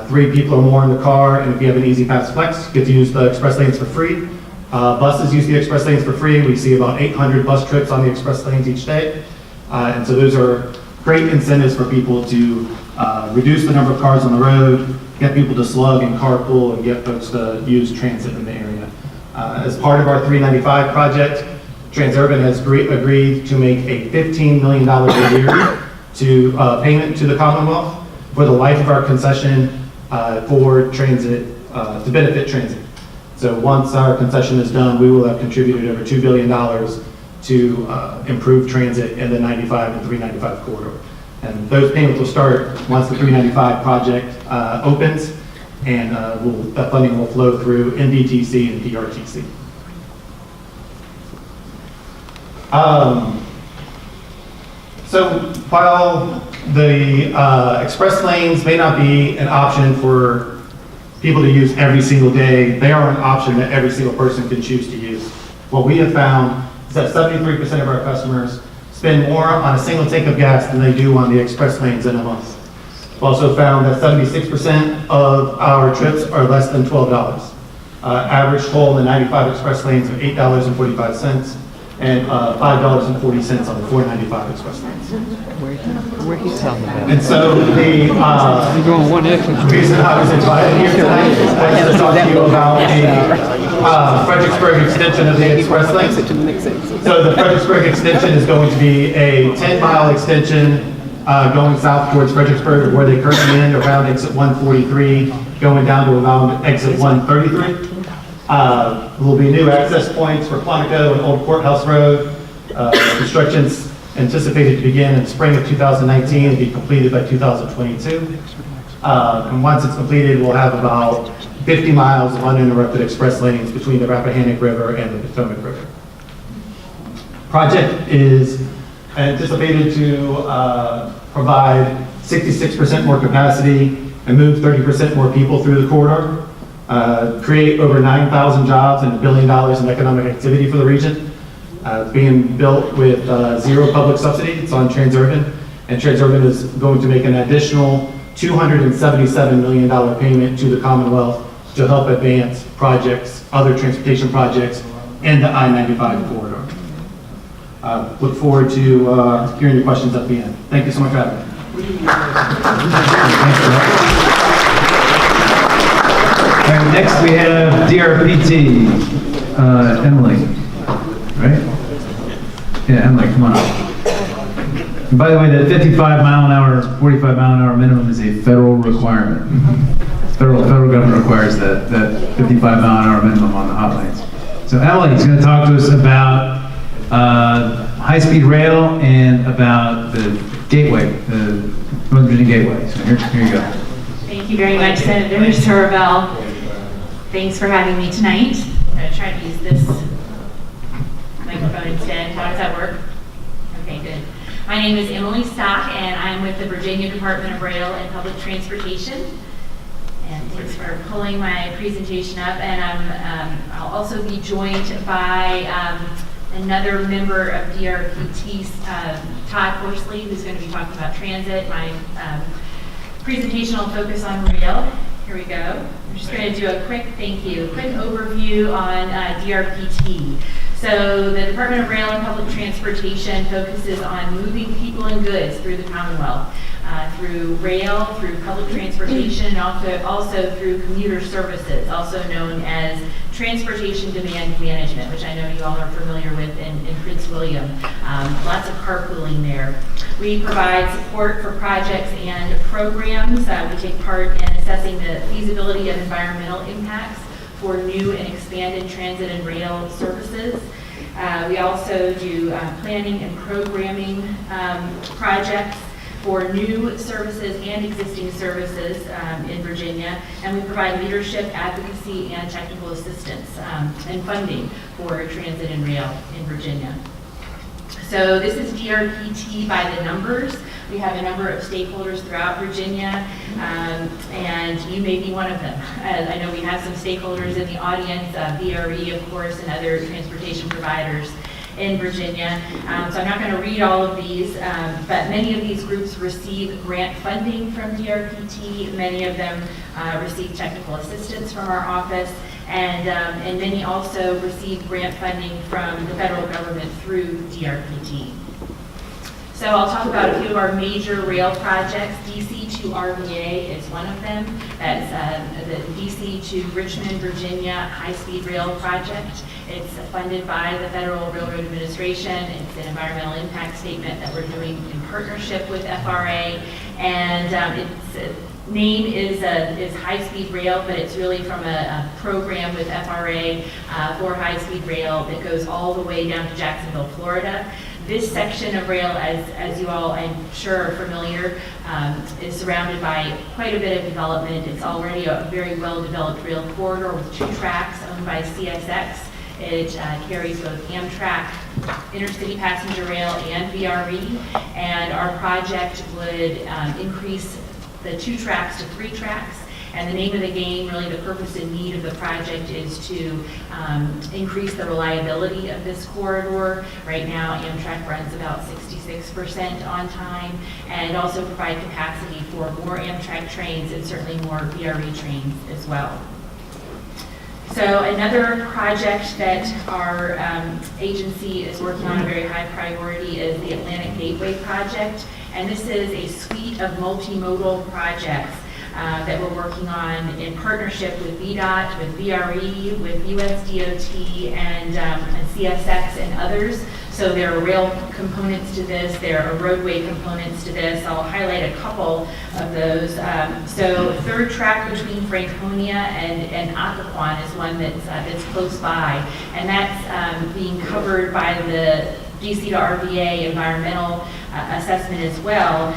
3 people or more in the car, and if you have an Easy Pass Flex, you get to use the express lanes for free. Buses use the express lanes for free. We see about 800 bus trips on the express lanes each day. And so those are great incentives for people to reduce the number of cars on the road, get people to slug and carpool, and get folks to use transit in the area. As part of our 395 project, Transurban has agreed to make a $15 million a year to payment to the Commonwealth for the life of our concession for transit, to benefit transit. So once our concession is done, we will have contributed over $2 billion to improve transit in the 95 and 395 corridor. And those payments will start once the 395 project opens, and that funding will flow through NDTC and PRTC. So while the express lanes may not be an option for people to use every single day, they are an option that every single person can choose to use. What we have found is that 73% of our customers spend more on a single tank of gas than they do on the express lanes in a month. We've also found that 76% of our trips are less than $12. Average toll in the 95 express lanes of $8.45 and $5.40 on the 495 express lanes. Where he's talking about. And so the reason I was invited here tonight is to talk to you about the Fredericksburg extension of the express lanes. So the Fredericksburg extension is going to be a 10-mile extension going south towards Fredericksburg, where they currently end around exit 143, going down to around exit 133. There will be new access points for Quantico and Old Courthouse Road. Construction's anticipated to begin in spring of 2019 and be completed by 2022. And once it's completed, we'll have about 50 miles of uninterrupted express lanes between the Rappahannock River and the Potomac River. Project is anticipated to provide 66% more capacity and move 30% more people through the corridor, create over 9,000 jobs and $1 billion in economic activity for the region. It's being built with zero public subsidy. It's on Transurban, and Transurban is going to make an additional $277 million payment to the Commonwealth to help advance projects, other transportation projects in the I-95 corridor. Look forward to hearing your questions at the end. Thank you so much for having me. All right, next we have DRPT, Emily, right? Yeah, Emily, come on up. And by the way, the 55 mile an hour, 45 mile an hour minimum is a federal requirement. Federal government requires that 55 mile an hour minimum on the hot lanes. So Emily's going to talk to us about high-speed rail and about the gateway, the Northern Virginia Gateway. So here you go. Thank you very much, Senator Scott. Thanks for having me tonight. I'm going to try to use this microphone instead. How does that work? Okay, good. My name is Emily Stock, and I'm with the Virginia Department of Rail and Public Transportation. And thanks for pulling my presentation up. And I'll also be joined by another member of DRPT, Todd Horsley, who's going to be talking about transit. My presentation will focus on rail. Here we go. I'm just going to do a quick overview on DRPT. So the Department of Rail and Public Transportation focuses on moving people and goods through the Commonwealth, through rail, through public transportation, and also through commuter services, also known as transportation demand management, which I know you all are familiar with in Prince William. Lots of carpooling there. We provide support for projects and programs. We take part in assessing the feasibility of environmental impacts for new and expanded transit and rail services. We also do planning and programming projects for new services and existing services in Virginia, and we provide leadership, advocacy, and technical assistance and funding for transit and rail in Virginia. So this is DRPT by the numbers. We have a number of stakeholders throughout Virginia, and you may be one of them. I know we have some stakeholders in the audience, VRE, of course, and other transportation providers in Virginia. So I'm not going to read all of these, but many of these groups receive grant funding from DRPT. Many of them receive technical assistance from our office, and many also receive grant funding from the federal government through DRPT. So I'll talk about a few of our major rail projects. DC to RVA is one of them. That's the DC to Richmond, Virginia high-speed rail project. It's funded by the Federal Railroad Administration. It's an environmental impact statement that we're doing in partnership with FRA. And its name is high-speed rail, but it's really from a program with FRA for high-speed rail that goes all the way down to Jacksonville, Florida. This section of rail, as you all, I'm sure, are familiar, is surrounded by quite a bit of development. It's already a very well-developed rail corridor with 2 tracks owned by CSX. It carries both Amtrak, intercity passenger rail, and VRE. And our project would increase the 2 tracks to 3 tracks. And the name of the game, really the purpose and need of the project, is to increase the reliability of this corridor. Right now, Amtrak runs about 66% on time, and also provide capacity for more Amtrak trains and certainly more VRE trains as well. So another project that our agency is working on, a very high priority, is the Atlantic Gateway project. And this is a suite of multimodal projects that we're working on in partnership with VDOT, with VRE, with USDOT, and CSX and others. So there are rail components to this, there are roadway components to this. I'll highlight a couple of those. So 3rd track between Franconia and Occoquan is one that's close by, and that's being covered by the DC to RVA environmental assessment as well,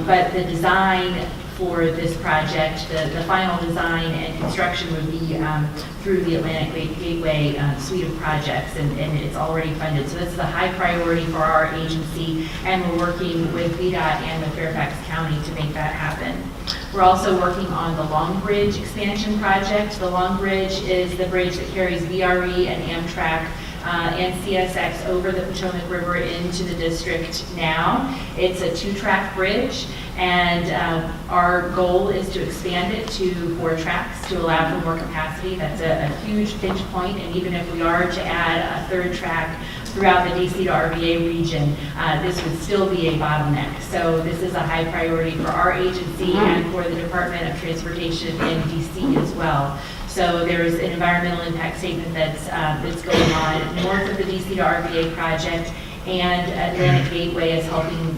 but the design for this project, the final design and construction would be through the Atlantic Gateway suite of projects, and it's already funded. So this is a high priority for our agency, and we're working with VDOT and with Fairfax County to make that happen. We're also working on the Long Bridge expansion project. The Long Bridge is the bridge that carries VRE and Amtrak and CSX over the Potomac River into the district now. It's a 2-track bridge, and our goal is to expand it to 4 tracks to allow for more capacity. That's a huge pinch point, and even if we are to add a 3rd track throughout the DC to RVA region, this would still be a bottleneck. So this is a high priority for our agency and for the Department of Transportation in DC as well. So there's an environmental impact statement that's going on north of the DC to RVA project, and Atlantic Gateway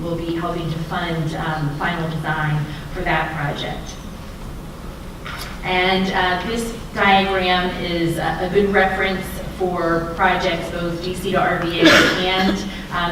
will be helping to fund final design for that project. And this diagram is a good reference for projects both DC to RVA and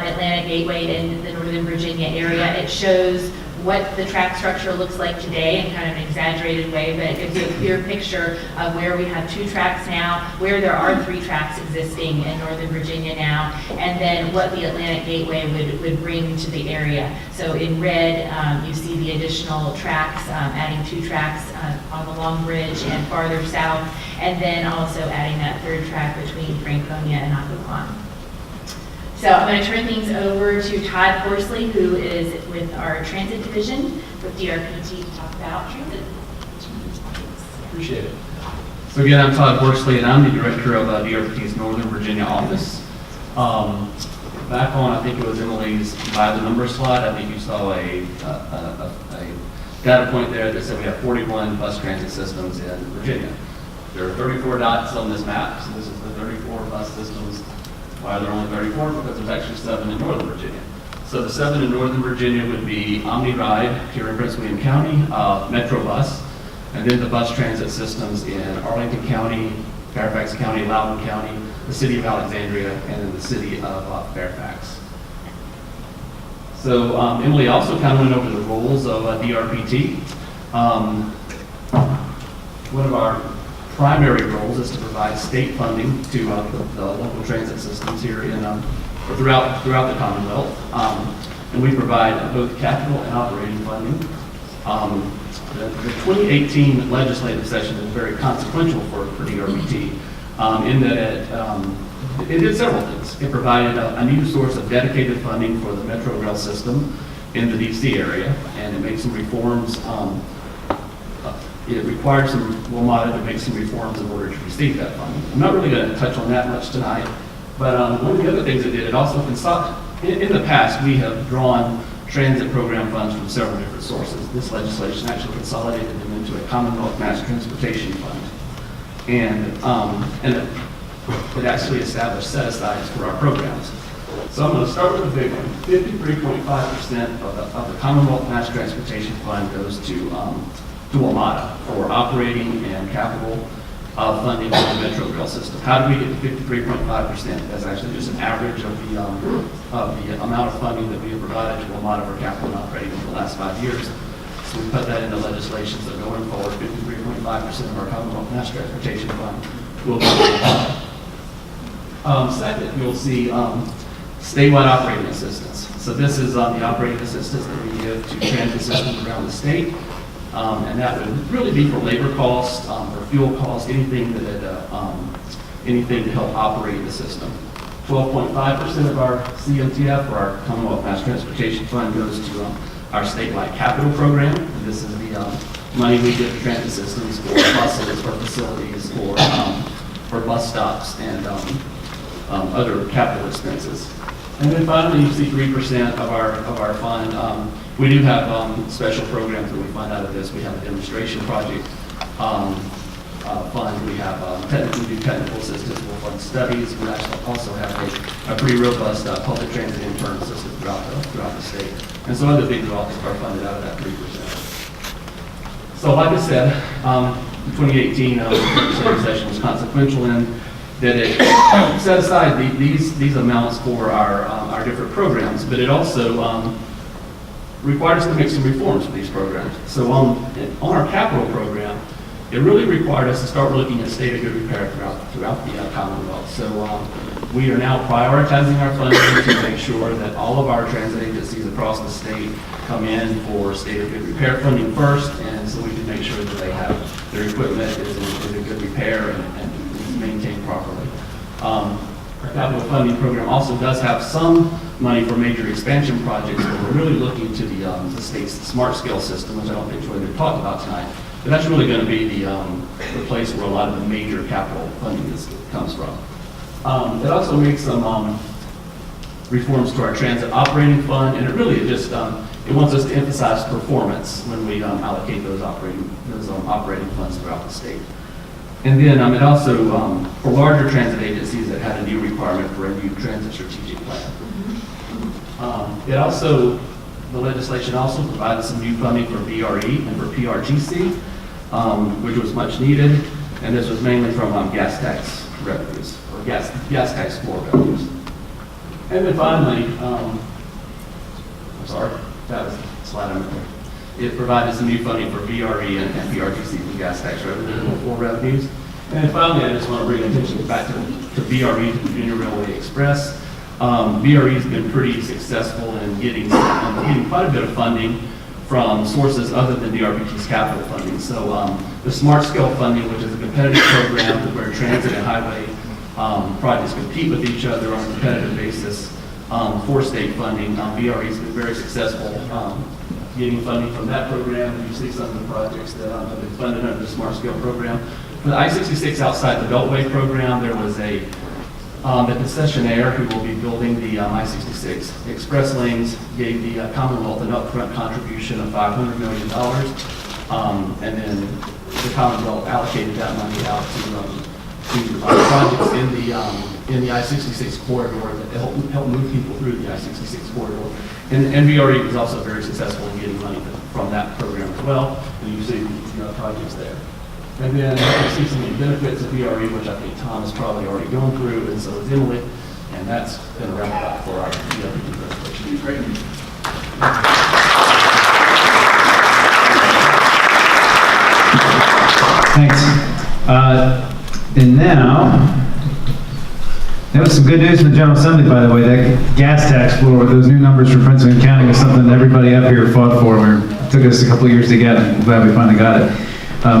Atlantic Gateway in the Northern Virginia area. It shows what the track structure looks like today in kind of an exaggerated way, but it gives you a clear picture of where we have 2 tracks now, where there are 3 tracks existing in Northern Virginia now, and then what the Atlantic Gateway would bring to the area. So in red, you see the additional tracks, adding 2 tracks on the Long Bridge and farther south, and then also adding that 3rd track between Franconia and Occoquan. So I'm going to turn things over to Todd Horsley, who is with our transit division with DRPT to talk about transit. Appreciate it. So again, I'm Todd Horsley, and I'm the director of DRPT's Northern Virginia office. Back on, I think it was Emily's by the number slide, I think you saw a data point there that said we have 41 bus transit systems in Virginia. There are 34 dots on this map, so this is the 34 bus systems. Why are there only 34? Because there's actually 7 in Northern Virginia. So the 7 in Northern Virginia would be OmniRide here in Prince William County, Metro Bus, and then the bus transit systems in Arlington County, Fairfax County, Loudoun County, the city of Alexandria, and then the city of Fairfax. So Emily also kind of went over the roles of DRPT. One of our primary roles is to provide state funding to the local transit systems here in throughout the Commonwealth, and we provide both capital and operating funding. The 2018 legislative session is very consequential for DRPT in that it did several things. It provided a new source of dedicated funding for the Metro Rail system in the DC area, and it made some reforms. It required some WMATA to make some reforms in order to receive that funding. I'm not really going to touch on that much tonight, but one of the other things it did, it also in the past, we have drawn transit program funds from several different sources. This legislation actually consolidated them into a Commonwealth Mass Transportation Fund. And it actually established set-asides for our programs. So I'm going to start with the big one. 53.5% of the Commonwealth Mass Transportation Fund goes to WMATA for operating and capital funding for the Metro Rail system. How do we get to 53.5%? That's actually just an average of the amount of funding that we have provided to WMATA for capital and operating over the last 5 years. So we put that into legislation, so going forward, 53.5% of our Commonwealth Mass Transportation Fund will be WMATA. Second, you'll see statewide operating assistance. So this is the operating assistance that we give to transit systems around the state. And that would really be for labor costs, for fuel costs, anything to help operate the system. 12.5% of our CMTF, or our Commonwealth Mass Transportation Fund, goes to our statewide capital program. And this is the money we give to transit systems for buses, for facilities, for bus stops, and other capital expenses. And then finally, you see 3% of our fund. We do have special programs that we fund out of this. We have a demonstration project fund. We have we do technical assistance. We'll fund studies. We actually also have a pretty robust public transit intern system throughout the state. And so other things are funded out of that 3%. So like I said, the 2018 legislative session was consequential in that it set aside these amounts for our different programs, but it also required us to make some reforms for these programs. So on our capital program, it really required us to start looking at state of good repair throughout the Commonwealth. So we are now prioritizing our funding to make sure that all of our transit agencies across the state come in for state of good repair funding first, and so we can make sure that they have their equipment is in good repair and is maintained properly. Our capital funding program also does have some money for major expansion projects, but we're really looking to the state's smart scale system, which I don't think we're going to talk about tonight. But that's really going to be the place where a lot of the major capital funding comes from. It also makes some reforms to our transit operating fund, and it really it wants us to emphasize performance when we allocate those operating funds throughout the state. And then it also, for larger transit agencies that had a new requirement for a new transit strategic plan. The legislation also provided some new funding for VRE and for PRTC, which was much needed, and this was mainly from gas tax revenues, or gas tax floor revenues. And then finally, slide on it provided some new funding for VRE and PRTC for gas tax revenue and full revenues. And finally, I just want to bring attention back to VRE, to Virginia Railway Express. VRE has been pretty successful in getting quite a bit of funding from sources other than DRPT's capital funding. So the Smart Scale funding, which is a competitive program where transit and highway projects compete with each other on a competitive basis for state funding. VRE has been very successful getting funding from that program. You see some of the projects that have been funded under the Smart Scale program. For the I-66 outside the Beltway program, there was the concessionaire who will be building the I-66 express lanes gave the Commonwealth an upfront contribution of $500 million. And then the Commonwealth allocated that money out to projects in the I-66 corridor that help move people through the I-66 corridor. And VRE was also very successful in getting money from that program as well. And you see projects there. And then you see some of the benefits of VRE, which I think Tom has probably already gone through, and so is Emily. And that's going to wrap it up for our VRE presentation. Great. Thanks. And now, there was some good news in the General Assembly, by the way. That gas tax floor with those new numbers for Prince William County was something that everybody up here fought for. It took us a couple of years to get it. I'm glad we finally got it.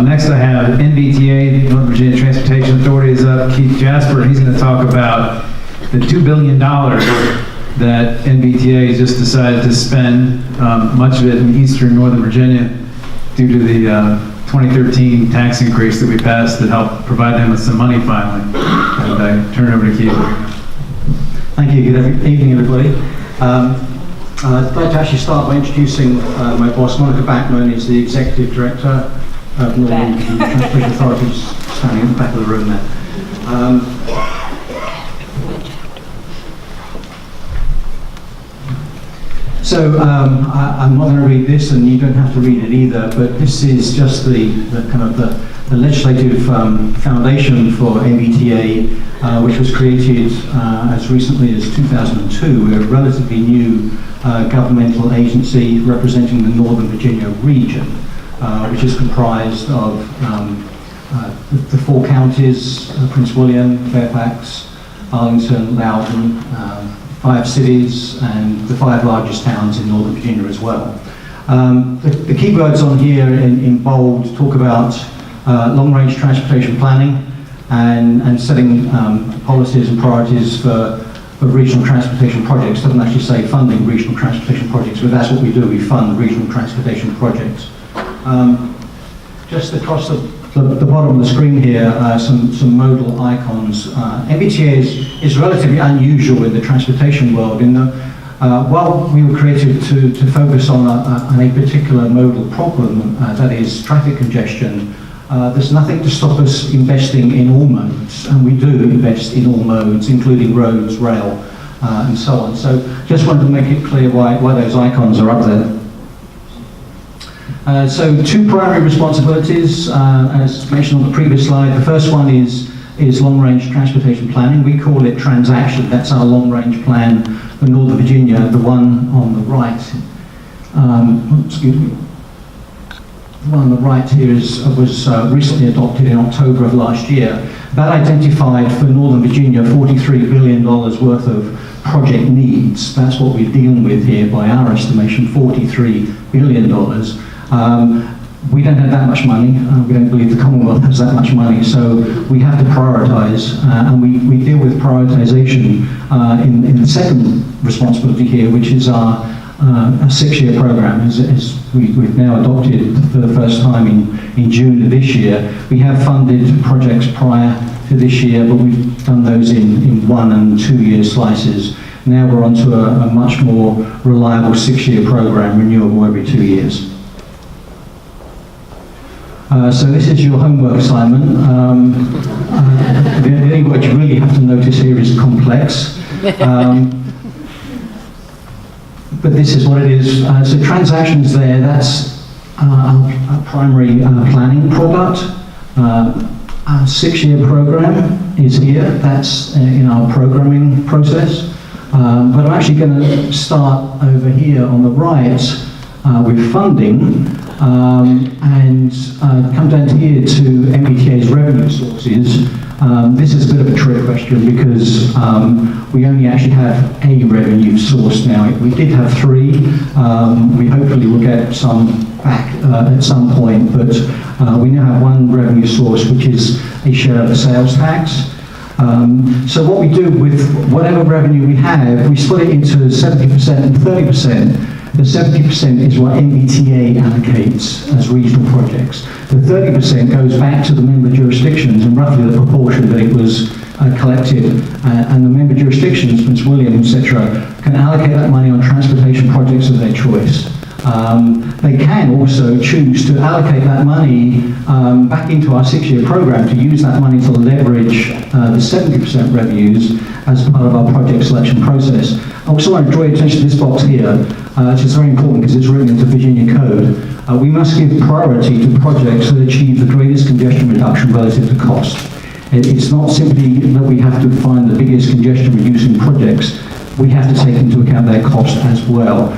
Next I have NVTA, Northern Virginia Transportation Authority is up. Keith Jasper, he's going to talk about the $2 billion that NVTA just decided to spend, much of it in eastern Northern Virginia, due to the 2013 tax increase that we passed that helped provide them with some money finally. And I turn it over to Keith. Thank you. Good evening, everybody. I'd like to actually start by introducing my boss, Monica Backman, is the Executive Director of Northern Transportation Authority, standing in the back of the room there. So I'm not going to read this, and you don't have to read it either. But this is just the kind of the legislative foundation for NVTA, which was created as recently as 2002. We're a relatively new governmental agency representing the Northern Virginia region, which is comprised of the four counties: Prince William, Fairfax, Arlington, Loudoun, 5 cities, and the 5 largest towns in Northern Virginia as well. The key words on here in bold talk about long-range transportation planning and setting policies and priorities for regional transportation projects. It doesn't actually say funding regional transportation projects, but that's what we do. We fund regional transportation projects. Just across the bottom of the screen here, some modal icons. NVTA is relatively unusual in the transportation world. While we were created to focus on a particular modal problem, that is traffic congestion, there's nothing to stop us investing in all modes, and we do invest in all modes, including roads, rail, and so on. So just wanted to make it clear why those icons are up there. So 2 primary responsibilities, as mentioned on the previous slide. The first one is long-range transportation planning. We call it Transaction. That's our long-range plan for Northern Virginia. The one on the right, excuse me. The one on the right here was recently adopted in October of last year. That identified for Northern Virginia $43 billion worth of project needs. That's what we're dealing with here by our estimation, $43 billion. We don't have that much money. We don't believe the Commonwealth has that much money, so we have to prioritize, and we deal with prioritization in the second responsibility here, which is our 6-year program. As we've now adopted for the first time in June of this year. We have funded projects prior to this year, but we've done those in 1 and 2 year slices. Now we're onto a much more reliable 6-year program, renewable every 2 years. So this is your homework assignment. The only word you really have to notice here is complex. But this is what it is. So transactions there, that's our primary planning product. Our 6-year program is here. That's in our programming process. But I'm actually going to start over here on the right with funding, and come down here to MBTA's revenue sources. This is a bit of a trick question because we only actually have a revenue source now. We did have 3. We hopefully will get some back at some point, but we now have one revenue source, which is a share of the sales tax. So what we do with whatever revenue we have, we split it into 70% and 30%. The 70% is what MBTA allocates as regional projects. The 30% goes back to the member jurisdictions in roughly the proportion that it was collected, and the member jurisdictions, Prince William, etc., can allocate that money on transportation projects of their choice. They can also choose to allocate that money back into our 6-year program to use that money to leverage the 70% revenues as part of our project selection process. I also want to draw your attention to this box here, which is very important because it's written into Virginia code. We must give priority to projects that achieve the greatest congestion reduction relative to cost. It's not simply that we have to find the biggest congestion reducing projects, we have to take into account their cost as well.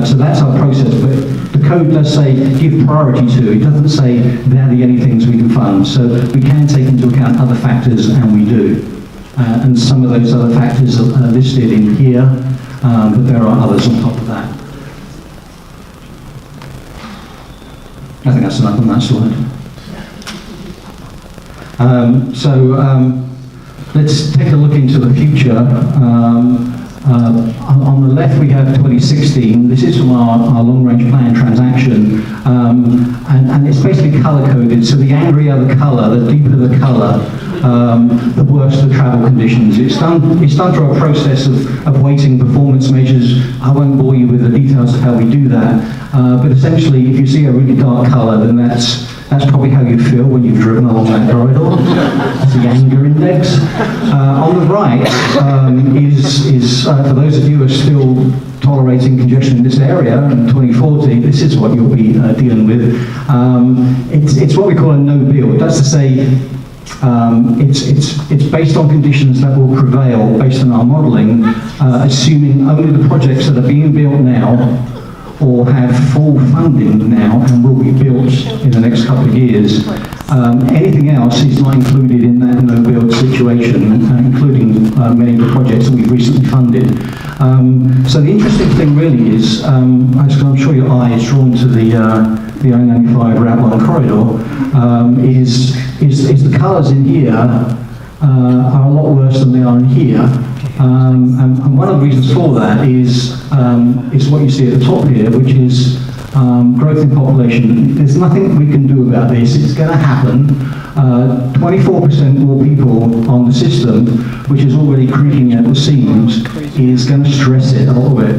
So that's our process, but the code does say give priority to. It doesn't say they're the only things we can fund. So we can take into account other factors, and we do. And some of those other factors are listed in here, but there are others on top of that. I think that's enough on that slide. Let's take a look into the future. On the left we have 2016. This is from our long-range plan transaction, and it's basically color-coded. So the angrier the color, the deeper the color, the worse the travel conditions. It's done through a process of weighting performance measures. I won't bore you with the details of how we do that, but essentially, if you see a really dark color, then that's probably how you feel when you've driven along that corridor. That's the anger index. On the right is for those of you who are still tolerating congestion in this area in 2040, this is what you'll be dealing with. It's what we call a no-build. That's to say, it's based on conditions that will prevail based on our modelling, assuming only the projects that are being built now or have full funding now and will be built in the next couple of years. Anything else is not included in that no-build situation, including many of the projects that we've recently funded. So the interesting thing really is, I'm sure your eye is drawn to the I-95 Route 1 corridor, is the colours in here are a lot worse than they are in here. And one of the reasons for that is what you see at the top here, which is growth in population. There's nothing we can do about this. It's going to happen. 24% more people on the system, which is already creaking at the seams, is going to stress it a little bit.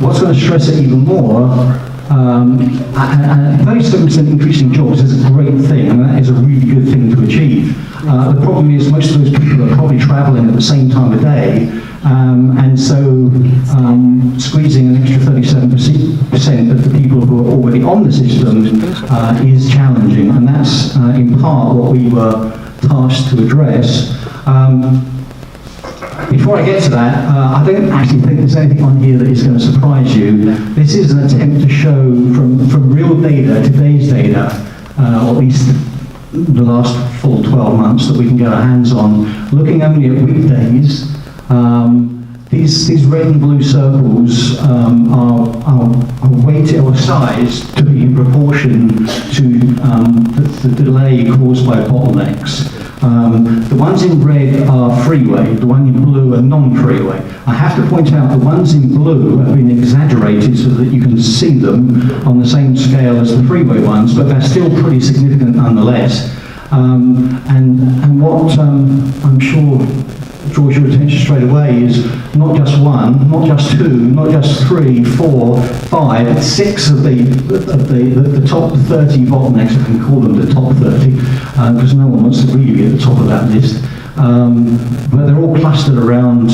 What's going to stress it even more, and 37% increase in jobs is a great thing, and that is a really good thing to achieve. The problem is most of those people are probably travelling at the same time of day, and so squeezing an extra 37% of the people who are already on the system is challenging, and that's in part what we were tasked to address. Before I get to that, I don't actually think there's anything on here that is going to surprise you. This is an attempt to show from real data, today's data, or at least the last full 12 months that we can get our hands on, looking only at weekdays. These red and blue circles are weighted or sized to be in proportion to the delay caused by bottlenecks. The ones in red are freeway, the one in blue are non-freeway. I have to point out the ones in blue have been exaggerated so that you can see them on the same scale as the freeway ones, but they're still pretty significant nonetheless. And what I'm sure draws your attention straight away is not just one, not just two, not just 3, 4, 5, 6 of the top 30 bottlenecks, if we can call them the top 30, because no one wants to really be at the top of that list. But they're all clustered around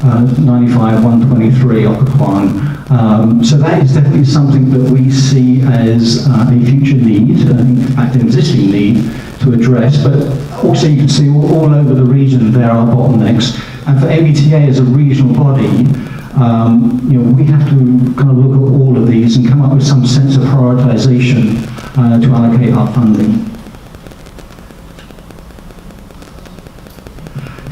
95, 123, Occoquan. So that is definitely something that we see as a future need, in fact an existing need to address, but also you can see all over the region there are bottlenecks. And for MBTA as a regional body, we have to kind of look at all of these and come up with some sense of prioritization to allocate our funding.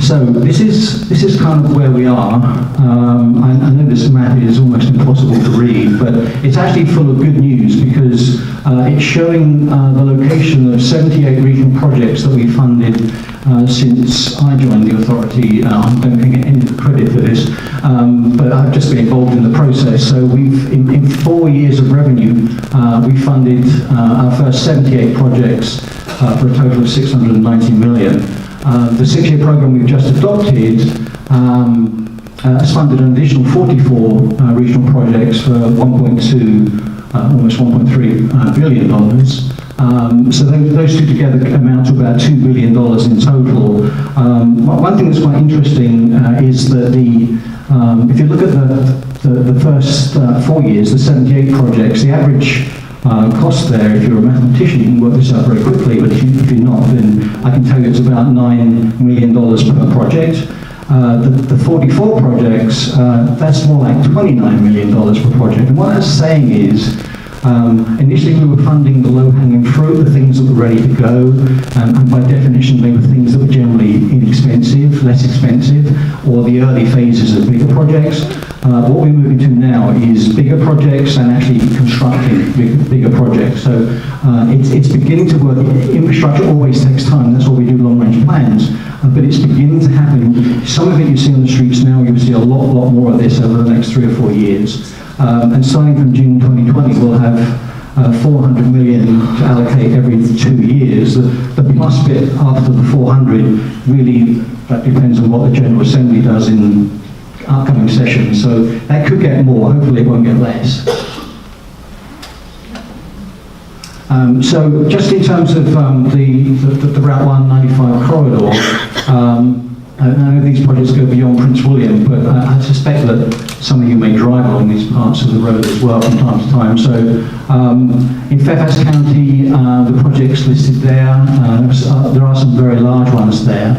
So this is kind of where we are. I know this map is almost impossible to read, but it's actually full of good news because it's showing the location of 78 regional projects that we funded since I joined the authority. I don't think any of the credit for this, but I've just been involved in the process. So we've, in 4 years of revenue, we funded our first 78 projects for a total of 690 million. The 6-year program we've just adopted has funded an additional 44 regional projects for almost $1.3 billion. So those two together amount to about $2 billion in total. One thing that's quite interesting is that if you look at the first 4 years, the 78 projects, the average cost there, if you're a mathematician, you can work this out very quickly, but if you're not, then I can tell you it's about $9 million per project. The 44 projects, that's more like $29 million per project. And what that's saying is, initially we were funding the low-hanging fruit, the things that were ready to go, and by definition they were things that were generally inexpensive, less expensive, or the early phases of bigger projects. What we're moving to now is bigger projects and actually constructing bigger projects. So it's beginning to work. Infrastructure always takes time, that's why we do long-range plans, but it's beginning to happen. Some of it you see on the streets now, you'll see a lot more of this over the next 3 or 4 years. And starting from June 2020, we'll have 400 million to allocate every 2 years. The plus bit after the 400 really, that depends on what the General Assembly does in upcoming sessions. So that could get more, hopefully it won't get less. So just in terms of the Route 195 corridor, I know these projects go beyond Prince William, but I suspect that some of you may drive along these parts of the road as well from time to time. So in Fairfax County, the projects listed there, there are some very large ones there.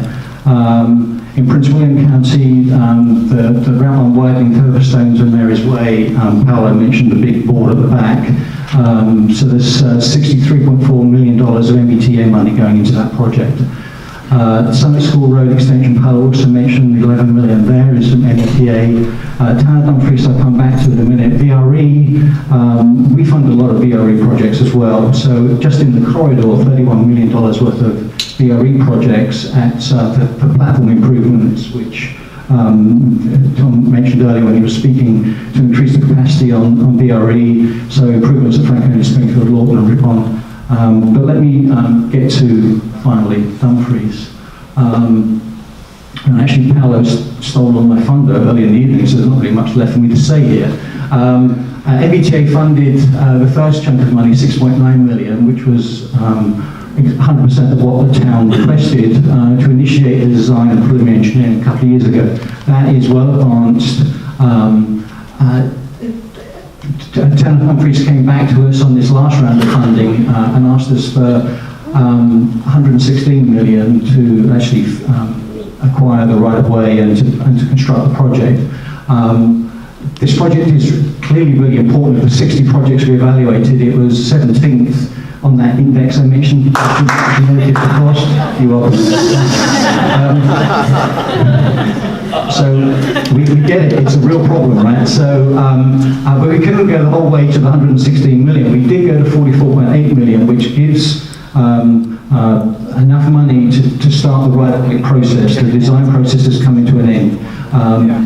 In Prince William County, the Route 1 widening Coverstones and Mary's Way, Paolo mentioned the big board at the back. So there's $63.4 million of MBTA money going into that project. Summit School Road Extension, Paolo also mentioned 11 million there is some MBTA. Town of Dumfries I'll come back to in a minute. VRE, we fund a lot of VRE projects as well. So just in the corridor, $31 million worth of VRE projects at for platform improvements, which Tom mentioned earlier when he was speaking, to increase the capacity on VRE, so improvements at Franklin, Springfield, Lawton and Ripon. But let me get to, finally, Dumfries. And actually, Paolo stole all my thunder early in the evening, so there's not really much left for me to say here. MBTA funded the first chunk of money, 6.9 million, which was 100% of what the town requested to initiate the design and preliminary engineering a couple of years ago. That is well advanced. Town of Dumfries came back to us on this last round of funding and asked us for 116 million to actually acquire the right-of-way and to construct the project. This project is clearly really important. Of the 60 projects we evaluated, it was 17th on that index I mentioned. You noted the cost. You're welcome. So we get it, it's a real problem, right? So, but we couldn't go the whole way to the 116 million. We did go to 44.8 million, which gives enough money to start the right-of-way process. The design process is coming to an end.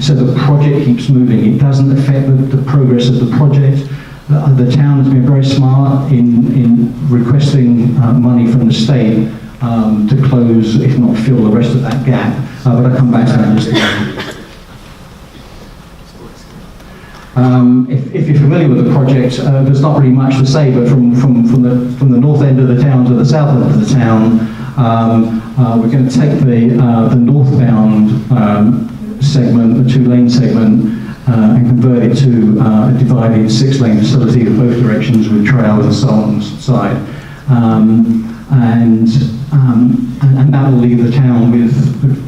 So the project keeps moving. It doesn't affect the progress of the project. The town has been very smart in requesting money from the state to close, if not fill, the rest of that gap. But I'll come back to that in just a moment. If you're familiar with the project, there's not really much to say, but from the north end of the town to the south end of the town, we're going to take the northbound segment, the 2-lane segment, and convert it to a divided 6-lane facility in both directions with trails and so on the side. And that will leave the town with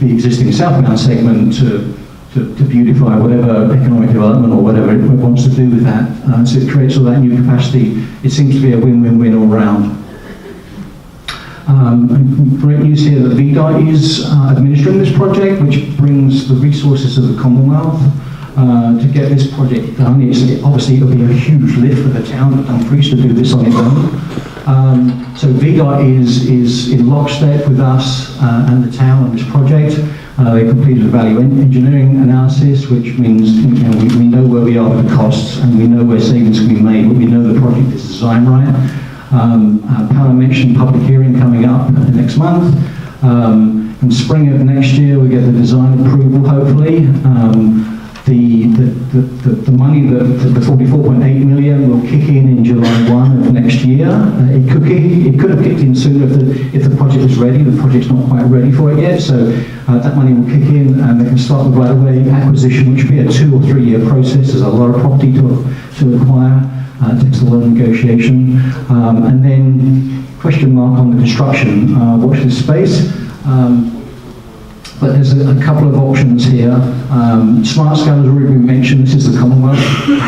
the existing southbound segment to to beautify whatever economic development or whatever it wants to do with that. So it creates all that new capacity. It seems to be a win-win-win all round. Great news here that VDOT is administering this project, which brings the resources of the Commonwealth to get this project done. Obviously, it'll be a huge lift for the town of Dumfries to do this on its own. So VDOT is in lockstep with us and the town on this project. They completed a value engineering analysis, which means we know where we are with the costs and we know where savings can be made, but we know the project is designed right. Paolo mentioned public hearing coming up next month. In spring of next year, we get the design approval, hopefully. The money, the 44.8 million will kick in July 1 of next year. It could have kicked in sooner if the project was ready. The project's not quite ready for it yet, so that money will kick in and they can start the right-of-way acquisition, which will be a 2 or 3 year process. There's a lot of property to acquire. It takes a lot of negotiation. And then, question mark on the construction. Watch this space. But there's a couple of options here. Smart scale has already been mentioned. This is the Commonwealth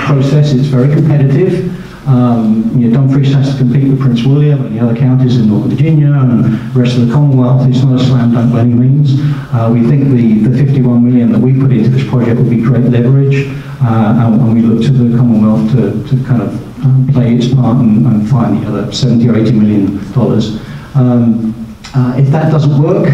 process. It's very competitive. Dumfries has to compete with Prince William and the other counties in Northern Virginia and the rest of the Commonwealth. It's not a slam dunk by any means. We think the 51 million that we put into this project will be great leverage, and we look to the Commonwealth to kind of play its part and find the other 70 or 80 million dollars. If that doesn't work,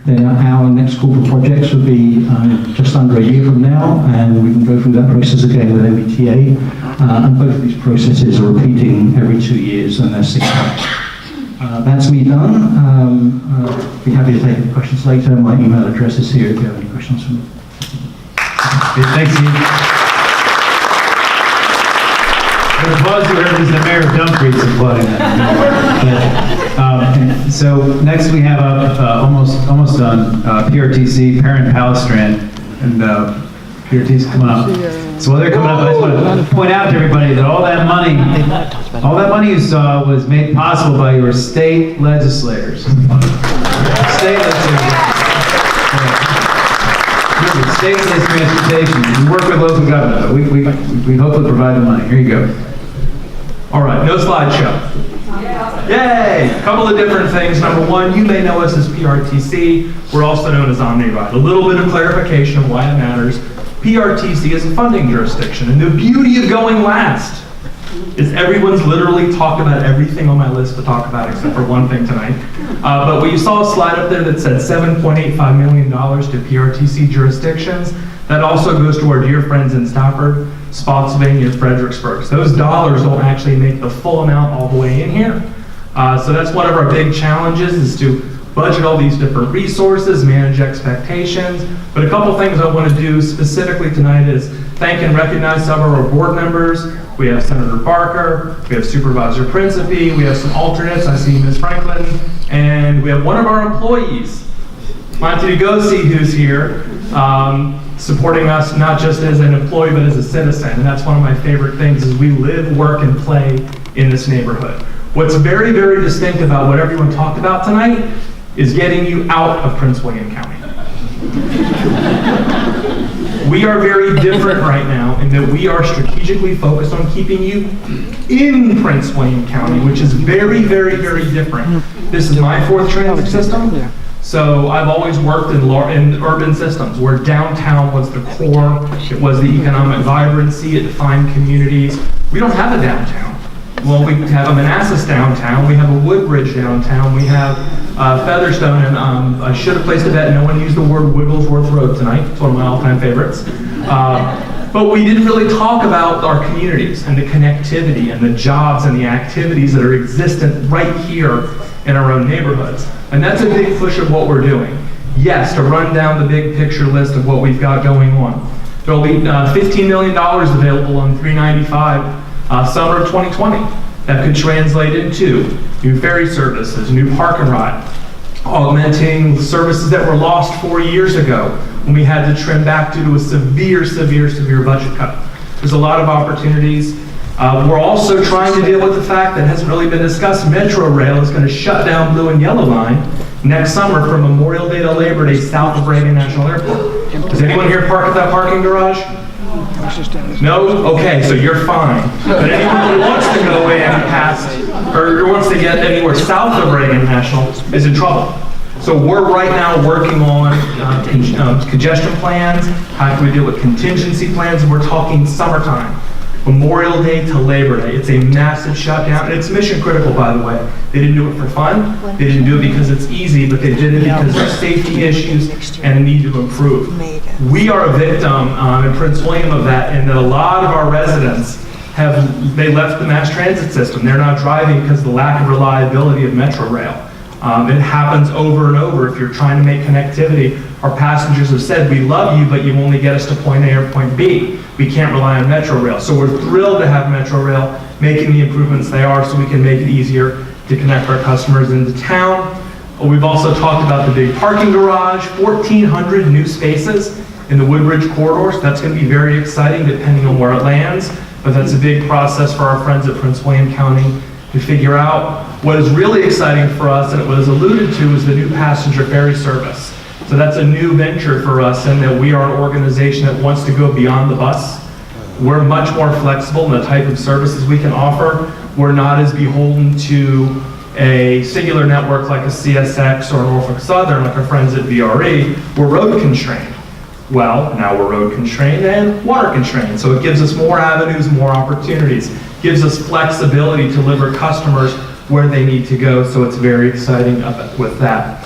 then our next call for projects would be just under a year from now, and we can go through that process again with MBTA. And both of these processes are repeating every 2 years, and they're 6 months. That's me done. Be happy to take any questions later. My email address is here if you have any questions for me. Thanks, Steve. The applause you heard is the mayor of Dumfries applauding that. So next we have almost done PRTC, Perrin Palestrand, and PRT's coming up. So while they're coming up, I just want to point out to everybody that all that money you saw was made possible by your state legislators. State legislators. State-based transportation. We work with local government, but we hopefully provide the money. Here you go. All right, no slideshow. Yay! A couple of different things. Number one, you may know us as PRTC. We're also known as OmniRide. A little bit of clarification of why it matters. PRTC is a funding jurisdiction, and the beauty of going last is everyone's literally talked about everything on my list to talk about except for one thing tonight. But we saw a slide up there that said $7.85 million to PRTC jurisdictions. That also goes to our dear friends in Stafford, Spotsylvania, Fredericksburg. So those dollars don't actually make the full amount all the way in here. So that's one of our big challenges, is to budget all these different resources, manage expectations. But a couple things I want to do specifically tonight is thank and recognize several of our board members. We have Senator Barker, we have Supervisor Principe, we have some alternates, I see Ms. Franklin, and we have one of our employees, Monty Gosi, who's here, supporting us not just as an employee but as a citizen. And that's one of my favorite things, is we live, work, and play in this neighborhood. What's very, very distinct about what everyone talked about tonight is getting you out of Prince William County. We are very different right now in that we are strategically focused on keeping you in Prince William County, which is very, very, very different. This is my 4th transit system, so I've always worked in urban systems where downtown was the core, it was the economic vibrancy, it defined communities. We don't have a downtown. Well, we have a Manassas downtown, we have a Woodbridge downtown, we have Featherstone, and I should have placed a bet no one used the word Wigglesworth Road tonight. It's one of my all-time favorites. But we didn't really talk about our communities and the connectivity and the jobs and the activities that are existent right here in our own neighborhoods. And that's a big push of what we're doing. Yes, to run down the big picture list of what we've got going on. There'll be $15 million available on 395 summer of 2020. That could translate into new ferry services, new park and ride, augmenting services that were lost 4 years ago when we had to trim back due to a severe, severe, severe budget cut. There's a lot of opportunities. We're also trying to deal with the fact that hasn't really been discussed. Metro Rail is going to shut down Blue and Yellow Line next summer from Memorial Day to Labor Day south of Reagan National Airport. Does anyone here park at that parking garage? No? Okay, so you're fine. But anyone who wants to go in past, or wants to get anywhere south of Reagan National is in trouble. So we're right now working on congestion plans, how can we deal with contingency plans, and we're talking summertime. Memorial Day to Labor Day. It's a massive shutdown, and it's mission critical, by the way. They didn't do it for fun. They didn't do it because it's easy, but they did it because there's safety issues and a need to improve. We are a victim in Prince William of that, in that a lot of our residents they left the mass transit system. They're not driving because of the lack of reliability of Metro Rail. It happens over and over. If you're trying to make connectivity, our passengers have said, we love you, but you only get us to point A or point B. We can't rely on Metro Rail. So we're thrilled to have Metro Rail making the improvements they are so we can make it easier to connect our customers into town. We've also talked about the big parking garage, 1,400 new spaces in the Woodbridge corridors. That's going to be very exciting depending on where it lands, but that's a big process for our friends at Prince William County to figure out. What is really exciting for us, and it was alluded to, is the new passenger ferry service. So that's a new venture for us, in that we are an organization that wants to go beyond the bus. We're much more flexible in the type of services we can offer. We're not as beholden to a singular network like a CSX or Norfolk Southern, like our friends at VRE. We're road constrained. Well, now we're road constrained and water constrained. So it gives us more avenues, more opportunities. Gives us flexibility to deliver customers where they need to go. So it's very exciting with that.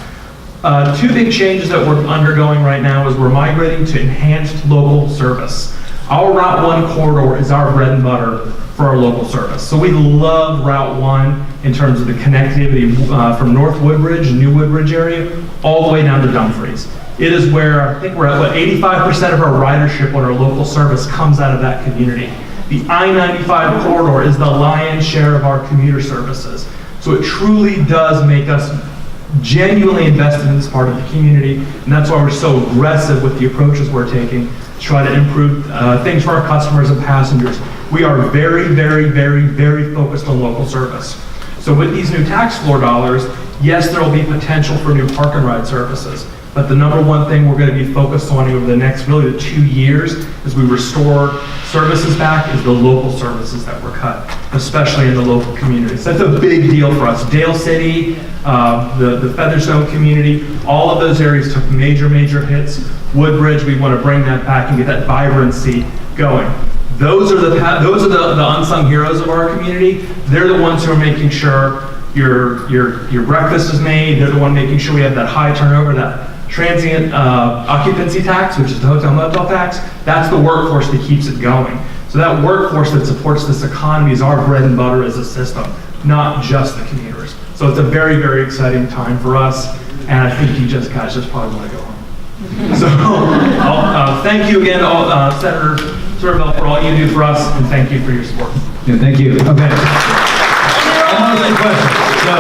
Two big changes that we're undergoing right now is we're migrating to enhanced local service. Our Route 1 corridor is our bread and butter for our local service. So we love Route 1 in terms of the connectivity from North Woodbridge, New Woodbridge area, all the way down to Dumfries. It is where, I think we're at, 85% of our ridership on our local service comes out of that community. The I-95 corridor is the lion's share of our commuter services. So it truly does make us genuinely invested in this part of the community, and that's why we're so aggressive with the approaches we're taking to try to improve things for our customers and passengers. We are very, very, very, very focused on local service. So with these new tax floor dollars, yes, there will be potential for new park and ride services, but the number one thing we're going to be focused on over the next really the 2 years as we restore services back is the local services that were cut, especially in the local communities. That's a big deal for us. Dale City, the Featherstone community, all of those areas took major, major hits. Woodbridge, we want to bring that back and get that vibrancy going. Those are the unsung heroes of our community. They're the ones who are making sure your breakfast is made. They're the one making sure we have that high turnover, that transient occupancy tax, which is the hotel motel tax. That's the workforce that keeps it going. So that workforce that supports this economy is our bread and butter as a system, not just the commuters. So it's a very, very exciting time for us, and I think you guys just probably want to go home. So thank you again, Senator Scott, for all you do for us, and thank you for your support. Yeah, thank you. Okay. Another question. So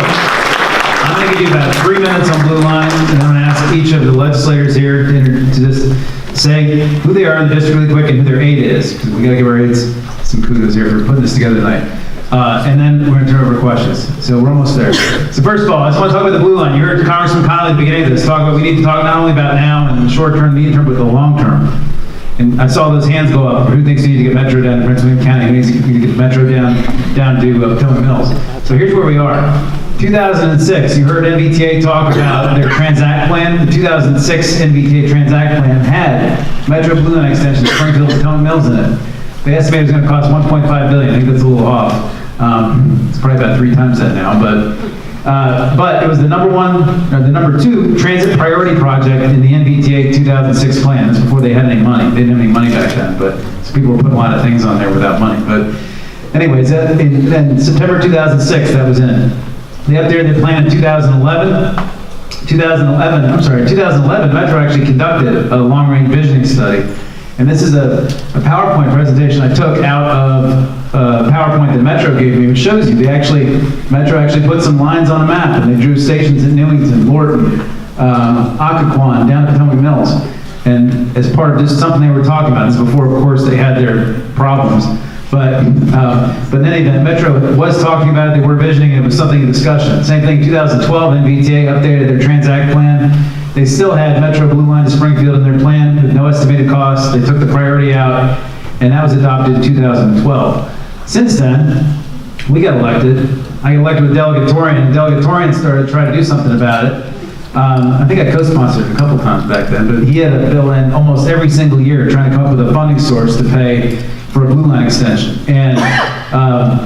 I'm going to give you about 3 minutes on Blue Line, and I'm going to ask each of the legislators here to just say who they are in the district really quick and who their aide is, because we got to give our aides some kudos here for putting this together tonight. And then we're going to turn over to questions. So we're almost there. So first of all, I just want to talk about the Blue Line. You heard Congressman Connolly at the beginning of this talk about we need to talk not only about now and the short term, medium term, but the long term. And I saw those hands go up. Who thinks we need to get Metro down to Prince William County? Who needs to get Metro down to Potomac Mills? So here's where we are. 2006, you heard MBTA talk about their Transact plan. The 2006 MBTA Transact plan had Metro Blue Line extension, Springfield, Potomac Mills in it. They estimated it was going to cost $1.5 billion. I think that's a little off. It's probably about 3 times that now, but it was the number 2 transit priority project in the NBTA 2006 plan. That's before they had any money. They didn't have any money back then, but so people were putting a lot of things on there without money. But anyways, in September 2006, that was in. They updated their plan in 2011, Metro actually conducted a long-range visioning study. And this is a PowerPoint presentation I took out of a PowerPoint that Metro gave me, which shows you Metro actually put some lines on a map, and they drew stations in Newington, Lorton, Occoquan, down to Potomac Mills. And as part of just something they were talking about, this is before, of course, they had their problems. But in any event, Metro was talking about it, they were visioning it, it was something in discussion. Same thing, 2012, MBTA updated their Transact plan. They still had Metro Blue Line to Springfield in their plan with no estimated cost. They took the priority out, and that was adopted in 2012. Since then, we got elected. I got elected with Delegate Torian, and Delegate Torian started to try to do something about it. I think I co-sponsored it a couple times back then, but he had a bill in almost every single year trying to come up with a funding source to pay for a Blue Line extension. And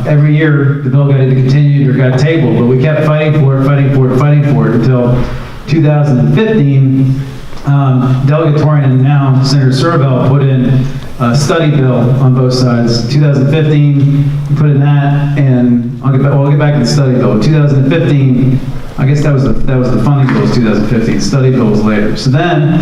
every year, the bill got either continued or got tabled, but we kept fighting for it until 2015. Delegate Torian and now Senator Scott put in a study bill on both sides. 2015, we put in that, and I'll get back to the study bill. 2015, I guess that was the funding bill was 2015. Study bill was later. So then,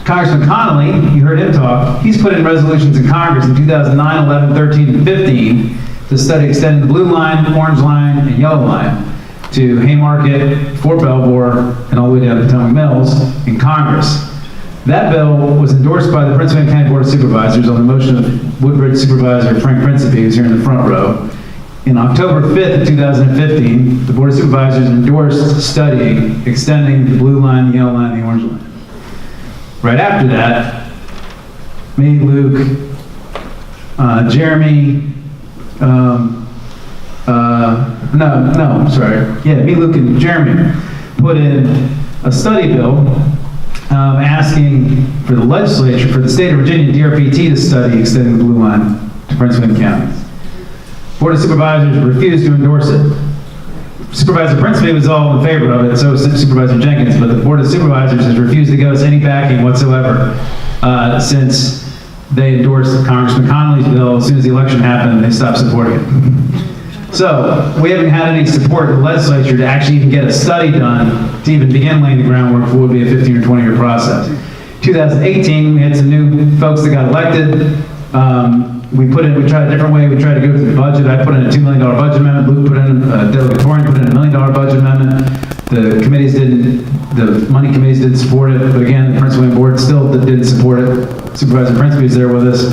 Congressman Connolly, you heard him talk. He's put in resolutions in Congress in 2009, 11, 13, and 15 to study extending the Blue Line, Orange Line, and Yellow Line to Haymarket, Fort Belvoir, and all the way down to Potomac Mills in Congress. That bill was endorsed by the Prince William County Board of Supervisors on the motion of Woodbridge Supervisor Frank Principe, who's here in the front row. In October 5th of 2015, the Board of Supervisors endorsed studying extending the Blue Line, the Yellow Line, and the Orange Line. Right after that, me, Luke, Jeremy, me, Luke, and Jeremy put in a study bill asking for the legislature, for the state of Virginia DRPT to study extending the Blue Line to Prince William County. Board of Supervisors refused to endorse it. Supervisor Principe was all in favor of it, so was Supervisor Jenkins, but the Board of Supervisors has refused to give us any backing whatsoever since they endorsed Congressman Connolly's bill. As soon as the election happened, they stopped supporting it. So we haven't had any support in the legislature to actually even get a study done to even begin laying the groundwork for what would be a 15 or 20 year process. 2018, we had some new folks that got elected. We tried a different way. We tried to go through the budget. I put in a $2 million budget amendment. Luke put in, Delegate Torian put in a $1 million budget amendment. The money committees didn't support it. But again, the Prince William Board still didn't support it. Supervisor Principe is there with us.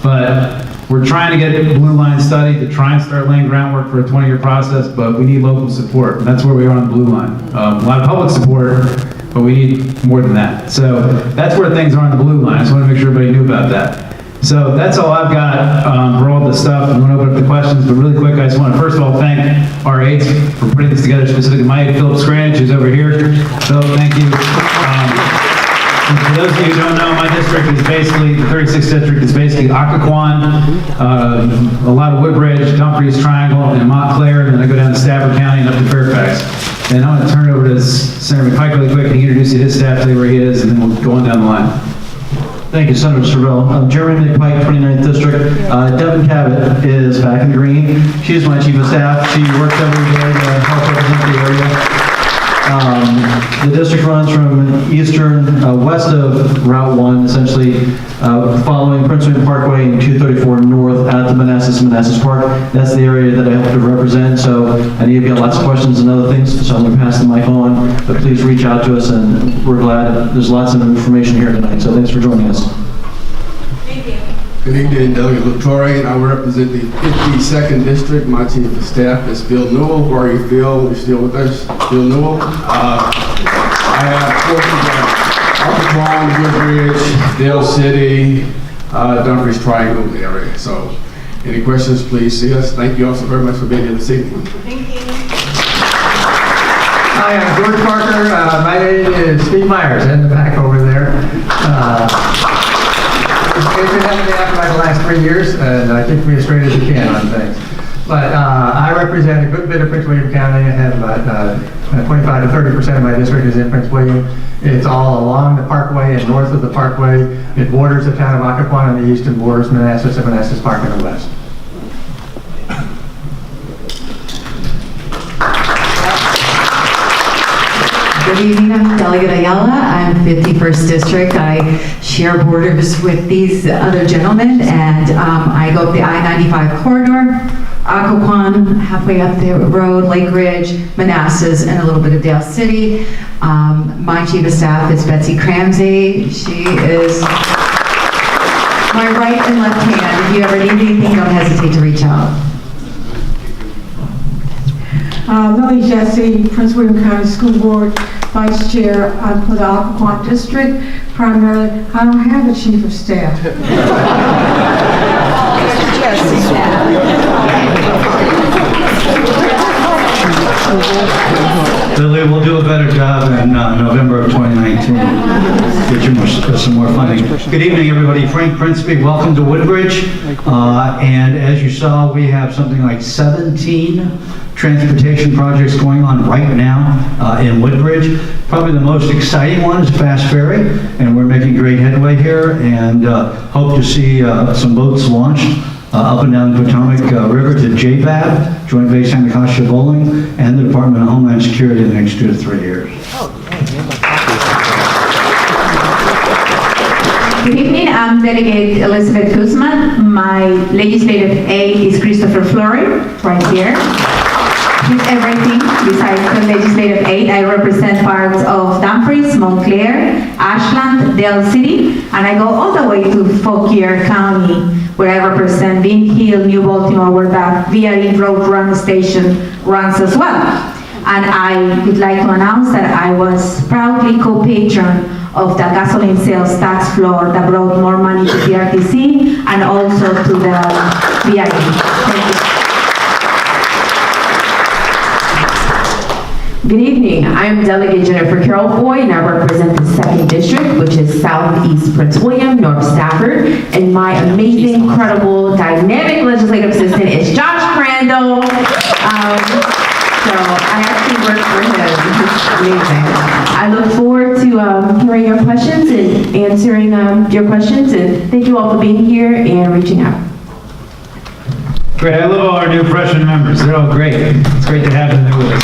But we're trying to get the Blue Line study to try and start laying groundwork for a 20-year process, but we need local support. And that's where we are on the Blue Line. A lot of public support, but we need more than that. So that's where things are on the Blue Line. I just want to make sure everybody knew about that. So that's all I've got for all this stuff. I'm going to open up the questions, but really quick, I just want to first of all thank our aides for putting this together, specifically my aide, Philip Scranage, who's over here. So thank you. And for those of you who don't know, my district is basically, the 36th district is basically Occoquan, a lot of Woodbridge, Dumfries Triangle, and Montclair, and then I go down to Stafford County and up to Fairfax. And I'm going to turn it over to Senator McPike really quick, and he introduce you to his staff, tell you where he is, and then we'll go on down the line. Thank you, Senator Scott. Jeremy McPike, 29th District. Devin Cabot is back in green. She's my Chief of Staff. She works every day to help represent the area. The district runs from west of Route 1, essentially following Prince William Parkway and 234 north out to Manassas Park. That's the area that I hope to represent. So I know you've got lots of questions and other things, so I'm going to pass the mic on. But please reach out to us, and we're glad there's lots of information here tonight. So thanks for joining us. Thank you. Good evening, Delegate Torian. I represent the 52nd District. My Chief of Staff is Phil Newell. Where are you, Phil? You're still with us? Phil Newell. I have portions of Occoquan, Woodbridge, Dale City, Dumfries Triangle area. So any questions, please see us. Thank you all so very much for being here this evening. Thank you. Hi, I'm George Parker. My name is Steve Myers in the back over there. It's been having me after like the last 3 years, and keep me as straight as you can on things. But I represent a good bit of Prince William County. I have about 25 to 30% of my district is in Prince William. It's all along the Parkway and north of the Parkway. It borders the town of Occoquan on the east and borders Manassas and Manassas Park on the west. Good evening, I'm Delegate Ayala. I'm 51st District. I share borders with these other gentlemen, and I go up the I-95 corridor, Occoquan, halfway up the road, Lake Ridge, Manassas, and a little bit of Dale City. My Chief of Staff is Betsy Cramsey. She is my right and left hand. If you ever need anything, don't hesitate to reach out. Lily Jesse, Prince William County School Board. vice chair for the Occoquan district. Primarily, I don't have a chief of staff. Lily, we'll do a better job in November of 2019. Get you some more funding. Good evening, everybody. Frank Princeby, welcome to Woodbridge. And as you saw, we have something like 17 transportation projects going on right now in Woodbridge. Probably the most exciting one is Fast Ferry, and we're making great headway here, and hope to see some boats launched up and down the Potomac River to JBAB, Joint Base Anacostia Bowling, and the Department of Homeland Security in the next 2 to 3 years. Good evening, I'm Delegate Elizabeth Guzman. My legislative aide is Christopher Flory, right here. He's everything besides the legislative aide. I represent parts of Dumfries, Montclair, Ashland, Dale City, and I go all the way to Fauquier County, where I represent Bean Hill, New Baltimore, where the VRE Road Run Station runs as well. And I would like to announce that I was proudly co-patron of the gasoline sales tax floor that brought more money to the RTC and also to the VRE. Thank you. Good evening, I'm Delegate Jennifer Carroll Boyd, and I represent the 2nd District, which is Southeast Prince William, North Stafford, and my amazing, incredible, dynamic legislative assistant is Josh Crandall. So I actually work for him, it's amazing. I look forward to hearing your questions and answering your questions, and thank you all for being here and reaching out. Great, I love all our new freshman members. They're all great. It's great to have them there with us.